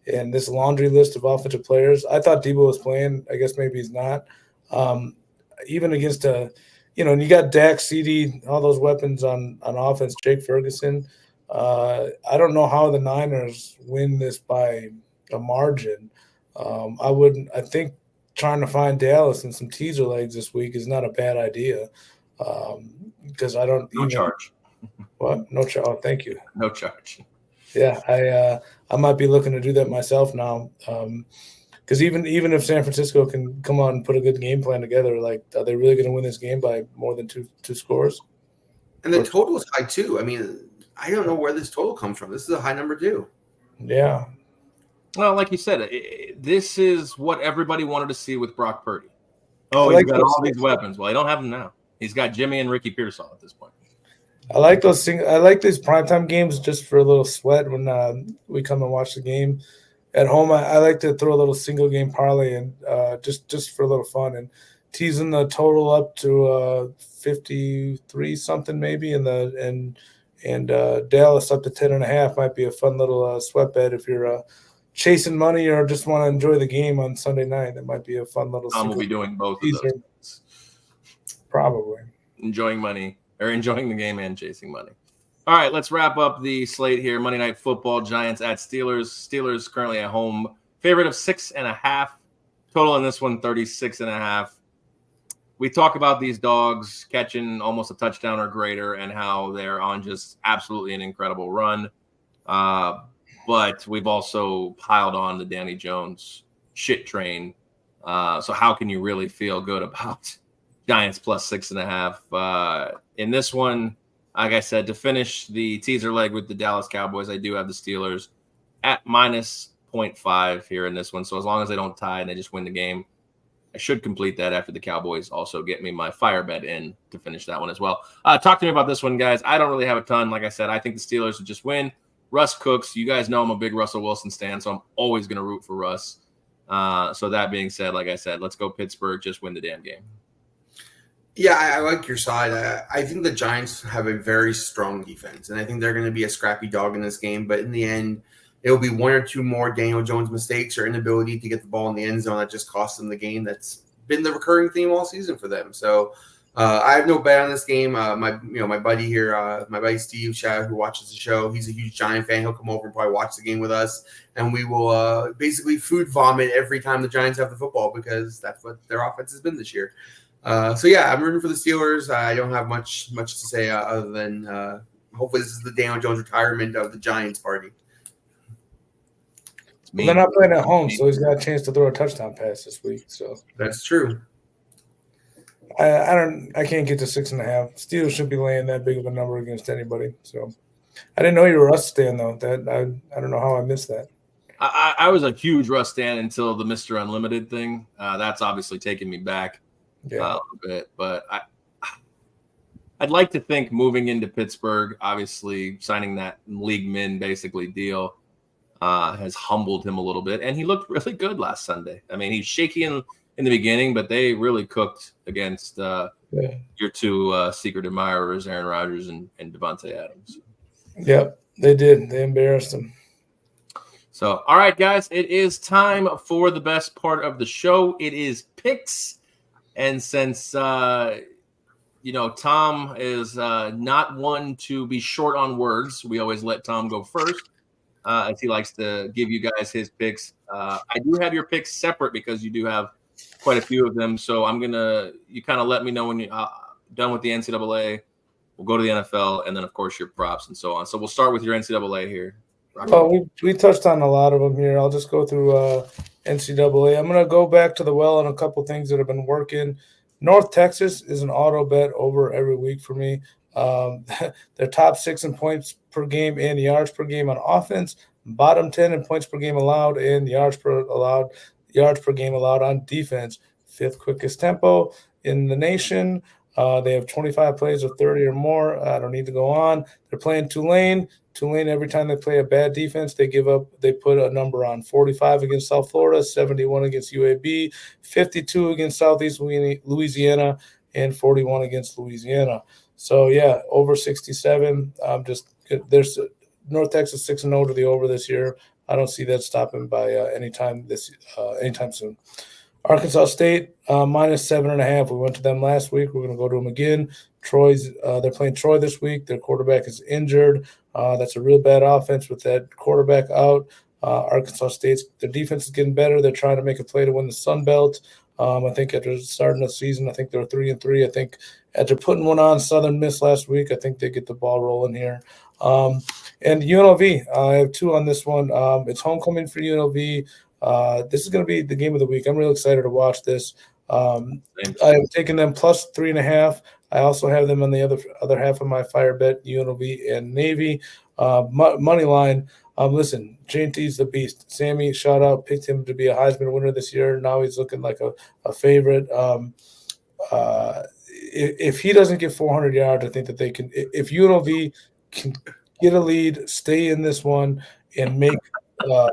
and this laundry list of offensive players, I thought Debo was playing. I guess maybe he's not. Even against and you got Dak, CD, all those weapons on offense. Jake Ferguson. I don't know how the Niners win this by a margin. I think trying to find Dallas and some teaser legs this week is not a bad idea. Because I don't charge. What? No charge. Oh, thank you. No charge. Yeah, I might be looking to do that myself now. Because even if San Francisco can come out and put a good game plan together, like, are they really going to win this game by more than two scores? And the total is high too. I mean, I don't know where this total comes from. This is a high number too. Yeah. Well, like you said, this is what everybody wanted to see with Brock Purdy. Oh, he's got all these weapons. Well, he don't have them now. He's got Jimmy and Ricky Pearsall at this point. I like those things. I like these primetime games just for a little sweat when we come and watch the game at home. I like to throw a little single game parlay and just for a little fun and teasing the total up to 53 something maybe, and Dallas up to 10.5 might be a fun little sweat bet if you're chasing money or just want to enjoy the game on Sunday night. That might be a fun little. We'll be doing both of those. Probably enjoying money or enjoying the game and chasing money. All right, let's wrap up the slate here. Monday Night Football, Giants at Steelers. Steelers currently at home, favorite of 6.5. Total in this one, 36.5. We talk about these dogs catching almost a touchdown or greater and how they're on just absolutely an incredible run. But we've also piled on the Danny Jones shit train. So how can you really feel good about Giants plus 6.5? In this one, like I said, to finish the teaser leg with the Dallas Cowboys, I do have the Steelers at minus 0.5 here in this one. So as long as they don't tie and they just win the game, I should complete that after the Cowboys also get me my fire bet in to finish that one as well. Talk to me about this one, guys. I don't really have a ton. Like I said, I think the Steelers would just win. Russ cooks. You guys know I'm a big Russell Wilson stan, so I'm always going to root for Russ. So that being said, like I said, let's go Pittsburgh. Just win the damn game. Yeah, I like your side. I think the Giants have a very strong defense, and I think they're going to be a scrappy dog in this game. But in the end, it'll be one or two more Daniel Jones mistakes or inability to get the ball in the end zone that just cost them the game. That's been the recurring theme all season for them. So I have no bet on this game. My buddy here, my buddy Steve Shad, who watches the show, he's a huge Giant fan. He'll come over and probably watch the game with us, and we will basically food vomit every time the Giants have the football because that's what their offense has been this year. So yeah, I'm rooting for the Steelers. I don't have much to say other than hopefully this is the Daniel Jones retirement of the Giants party. They're not playing at home, so he's got a chance to throw a touchdown pass this week. So that's true. I can't get to 6.5. Steelers shouldn't be laying that big of a number against anybody. So I didn't know you were a Russ stan though. That I don't know how I missed that. I was a huge Russ stan until the Mr. Unlimited thing. That's obviously taken me back. A little bit, but I'd like to think moving into Pittsburgh, obviously signing that league min basically deal has humbled him a little bit, and he looked really good last Sunday. I mean, he's shaky in the beginning, but they really cooked against your two secret admirers, Aaron Rodgers and Devontae Adams. Yep, they did. They embarrassed him. So, all right, guys, it is time for the best part of the show. It is picks. And since, Tom is not one to be short on words, we always let Tom go first, as he likes to give you guys his picks. I do have your picks separate because you do have quite a few of them. So you kind of let me know when you're done with the NCAA. We'll go to the NFL, and then, of course, your props and so on. So we'll start with your NCAA here. Well, we touched on a lot of them here. I'll just go through NCAA. I'm going to go back to the well on a couple things that have been working. North Texas is an auto bet over every week for me. They're top 6 in points per game and yards per game on offense, bottom 10 in points per game allowed and yards per game allowed on defense. 5th quickest tempo in the nation. They have 25 plays of 30 or more. I don't need to go on. They're playing Tulane. Tulane, every time they play a bad defense, they put a number on 45 against South Florida, 71 against UAB, 52 against Southeast Louisiana, and 41 against Louisiana. So, yeah, over 67. There's North Texas 6-0 to the over this year. I don't see that stopping by anytime soon. Arkansas State minus 7.5. We went to them last week. We're going to go to them again. They're playing Troy this week. Their quarterback is injured. That's a real bad offense with that quarterback out. Arkansas State's their defense is getting better. They're trying to make a play to win the Sun Belt. I think after starting the season, I think they're 3-3. I think after putting one on Southern Miss last week, I think they get the ball rolling here. And UNLV, I have 2 on this one. It's homecoming for UNLV. This is going to be the game of the week. I'm really excited to watch this. I have taken them plus 3.5. I also have them on the other half of my fire bet, UNLV and Navy. Money line. Listen, JT's the beast. Sammy, shout out, picked him to be a Heisman winner this year. Now he's looking like a favorite. If he doesn't get 400 yards, I think that they can. If UNLV can get a lead, stay in this one, and make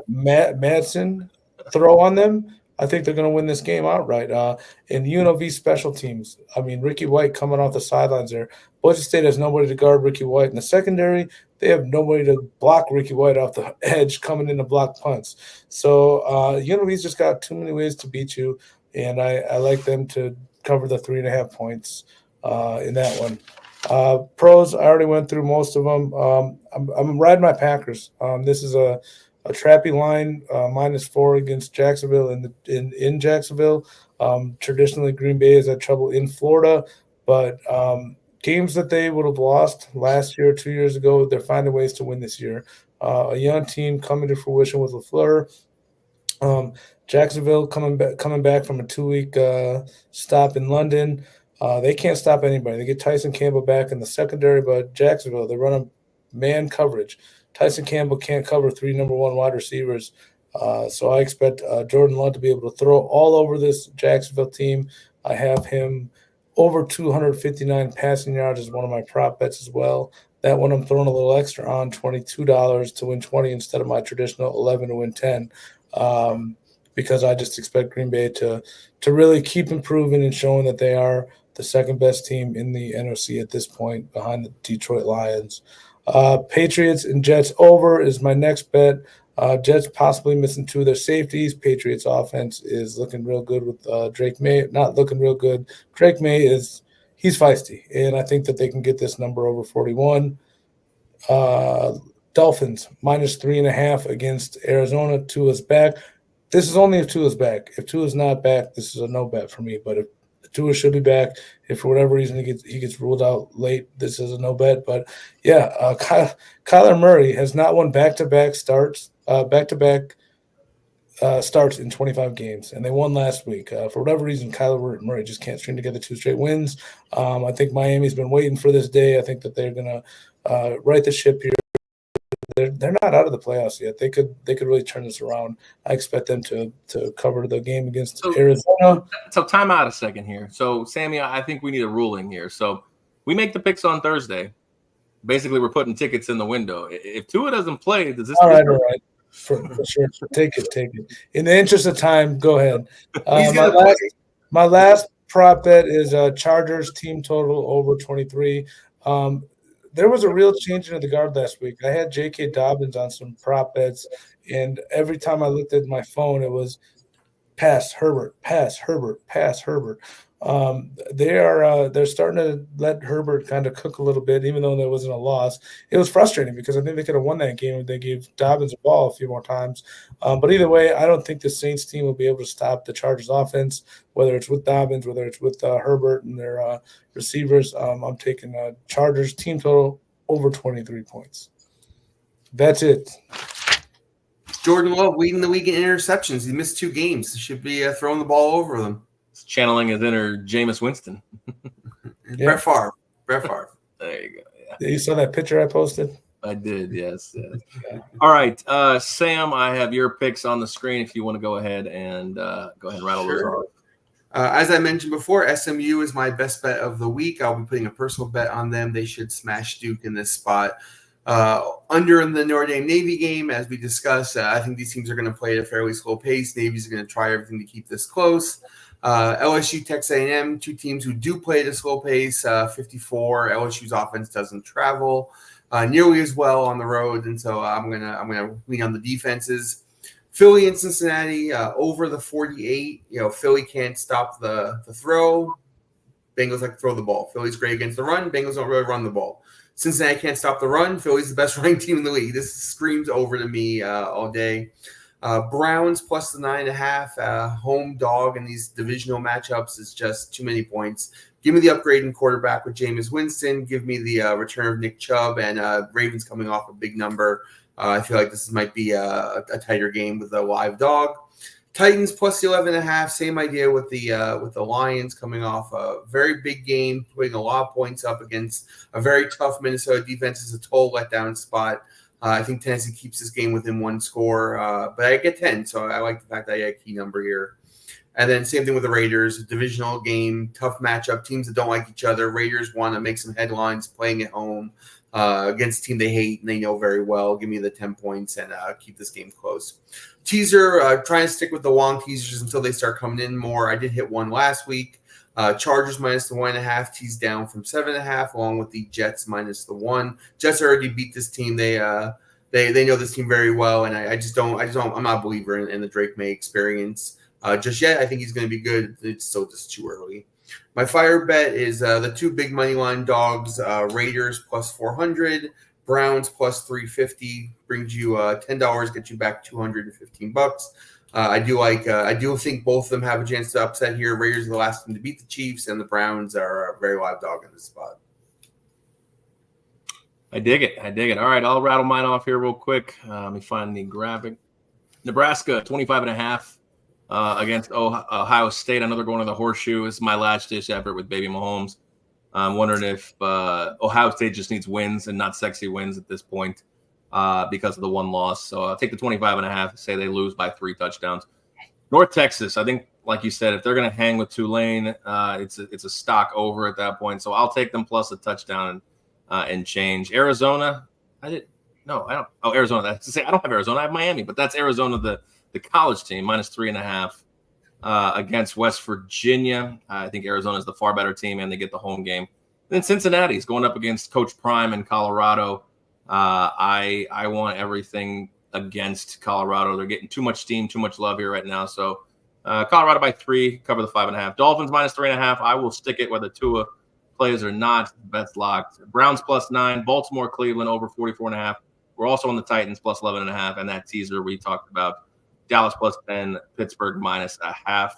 Madsen throw on them, I think they're going to win this game outright. And UNLV special teams, I mean, Ricky White coming off the sidelines there. Boise State has nobody to guard Ricky White. In the secondary, they have nobody to block Ricky White off the edge coming in to block punts. So UNLV's just got too many ways to beat you, and I like them to cover the 3.5 points in that one. Pros, I already went through most of them. I'm riding my Packers. This is a trappy line, -4 against Jacksonville in Jacksonville. Traditionally, Green Bay has had trouble in Florida, but games that they would have lost last year, 2 years ago, they're finding ways to win this year. A young team coming to fruition with LaFleur. Jacksonville coming back from a 2-week stop in London. They can't stop anybody. They get Tyson Campbell back in the secondary, but Jacksonville, they run a man coverage. Tyson Campbell can't cover 3 number 1 wide receivers. So I expect Jordan Love to be able to throw all over this Jacksonville team. I have him over 259 passing yards as one of my prop bets as well. That one I'm throwing a little extra on, $22 to win 20 instead of my traditional 11 to win 10. because I just expect Green Bay to really keep improving and showing that they are the second best team in the NFC at this point behind the Detroit Lions. Patriots and Jets over is my next bet. Jets possibly missing 2 of their safeties. Patriots offense is looking real good with Drake May. Not looking real good. Drake May he's feisty, and I think that they can get this number over 41. Dolphins minus 3.5 against Arizona. Tua's back. This is only if Tua's back. If Tua's not back, this is a no bet for me. But if Tua should be back, if for whatever reason he gets ruled out late, this is a no bet. But yeah, Kyler Murray has not won back-to-back starts in 25 games, and they won last week. For whatever reason, Kyler Murray just can't string together 2 straight wins. I think Miami's been waiting for this day. I think that they're going to right the ship here. They're not out of the playoffs yet. They could really turn this around. I expect them to cover the game against Arizona. So time out a second here. So Sammy, I think we need a ruling here. So we make the picks on Thursday. Basically, we're putting tickets in the window. If Tua doesn't play, does this? All right. For sure. Take it. In the interest of time, go ahead. My last prop bet is Chargers team total over 23. There was a real change in the guard last week. I had J.K. Dobbins on some prop bets, and every time I looked at my phone, it was pass Herbert, pass Herbert, pass Herbert. They're starting to let Herbert kind of cook a little bit, even though there wasn't a loss. It was frustrating because I think they could have won that game if they gave Dobbins a ball a few more times. But either way, I don't think the Saints team will be able to stop the Chargers offense, whether it's with Dobbins, whether it's with Herbert and their receivers. I'm taking Chargers team total over 23 points. That's it. Jordan Love leading the league in interceptions. He missed 2 games. He should be throwing the ball over them. Channeling his inner Jameis Winston. Yeah. Brett Favre. There you go. Yeah. You saw that picture I posted? I did, yes. All right, Sam, I have your picks on the screen if you want to go ahead and rattle those off. As I mentioned before, SMU is my best bet of the week. I'll be putting a personal bet on them. They should smash Duke in this spot. Under in the Notre Dame Navy game, as we discussed, I think these teams are going to play at a fairly slow pace. Navy's going to try everything to keep this close. LSU, Texas A&M, 2 teams who do play at a slow pace. 54. LSU's offense doesn't travel nearly as well on the road, and so I'm gonna lean on the defenses. Philly and Cincinnati over the 48. Philly can't stop the throw. Bengals like to throw the ball. Philly's great against the run. Bengals don't really run the ball. Cincinnati can't stop the run. Philly's the best running team in the league. This screams over to me all day. Browns plus the 9.5, home dog in these divisional matchups is just too many points. Give me the upgrade in quarterback with Jameis Winston. Give me the return of Nick Chubb, and Ravens coming off a big number. I feel like this might be a tighter game with a live dog. Titans plus the 11.5. Same idea with the Lions coming off a very big game, putting a lot of points up against a very tough Minnesota defense. Is a total letdown spot. I think Tennessee keeps this game within 1 score, but I get 10, so I like the fact that I get a key number here. And then same thing with the Raiders, a divisional game, tough matchup, teams that don't like each other. Raiders want to make some headlines playing at home against a team they hate and they know very well. Give me the 10 points and keep this game close. Teaser, trying to stick with the long teasers until they start coming in more. I did hit one last week. Chargers minus the 1.5, tease down from 7.5, along with the Jets minus the 1. Jets already beat this team. They know this team very well, and I'm not a believer in the Drake May experience just yet. I think he's going to be good. It's still just too early. My fire bet is the 2 big money line dogs, Raiders plus 400, Browns plus 350, brings you $10, gets you back $215. I do think both of them have a chance to upset here. Raiders are the last team to beat the Chiefs, and the Browns are a very live dog in this spot. I dig it. All right, I'll rattle mine off here real quick. Let me find the graphic. Nebraska, 25.5 against Ohio State. I know they're going to the horseshoe. This is my last dish effort with Baby Mahomes. I'm wondering if Ohio State just needs wins and not sexy wins at this point. Because of the 1 loss. So I'll take the 25.5, say they lose by 3 touchdowns. North Texas, I think, like you said, if they're going to hang with Tulane, it's a stock over at that point. So I'll take them plus a touchdown and change. Arizona, I don't. Oh, Arizona. That's to say, I don't have Arizona. I have Miami, but that's Arizona, the college team, minus 3.5 against West Virginia. I think Arizona is the far better team, and they get the home game. Then Cincinnati's going up against Coach Prime in Colorado. I want everything against Colorado. They're getting too much steam, too much love here right now. So Colorado by 3, cover the 5.5. Dolphins minus 3.5. I will stick it whether Tua plays or not. Bet's locked. Browns plus 9. Baltimore, Cleveland over 44.5. We're also on the Titans plus 11.5, and that teaser we talked about. Dallas plus 10. Pittsburgh minus 0.5.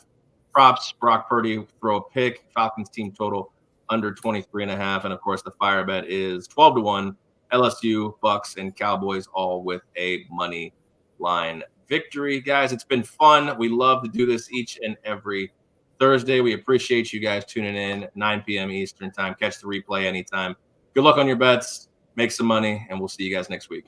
Props: Brock Purdy throw a pick. Falcons team total under 23.5, and of course the fire bet is 12-1. LSU, Bucks, and Cowboys all with a money line victory. Guys, it's been fun. We love to do this each and every Thursday. We appreciate you guys tuning in. 9 p.m. Eastern time. Catch the replay anytime. Good luck on your bets. Make some money, and we'll see you guys next week.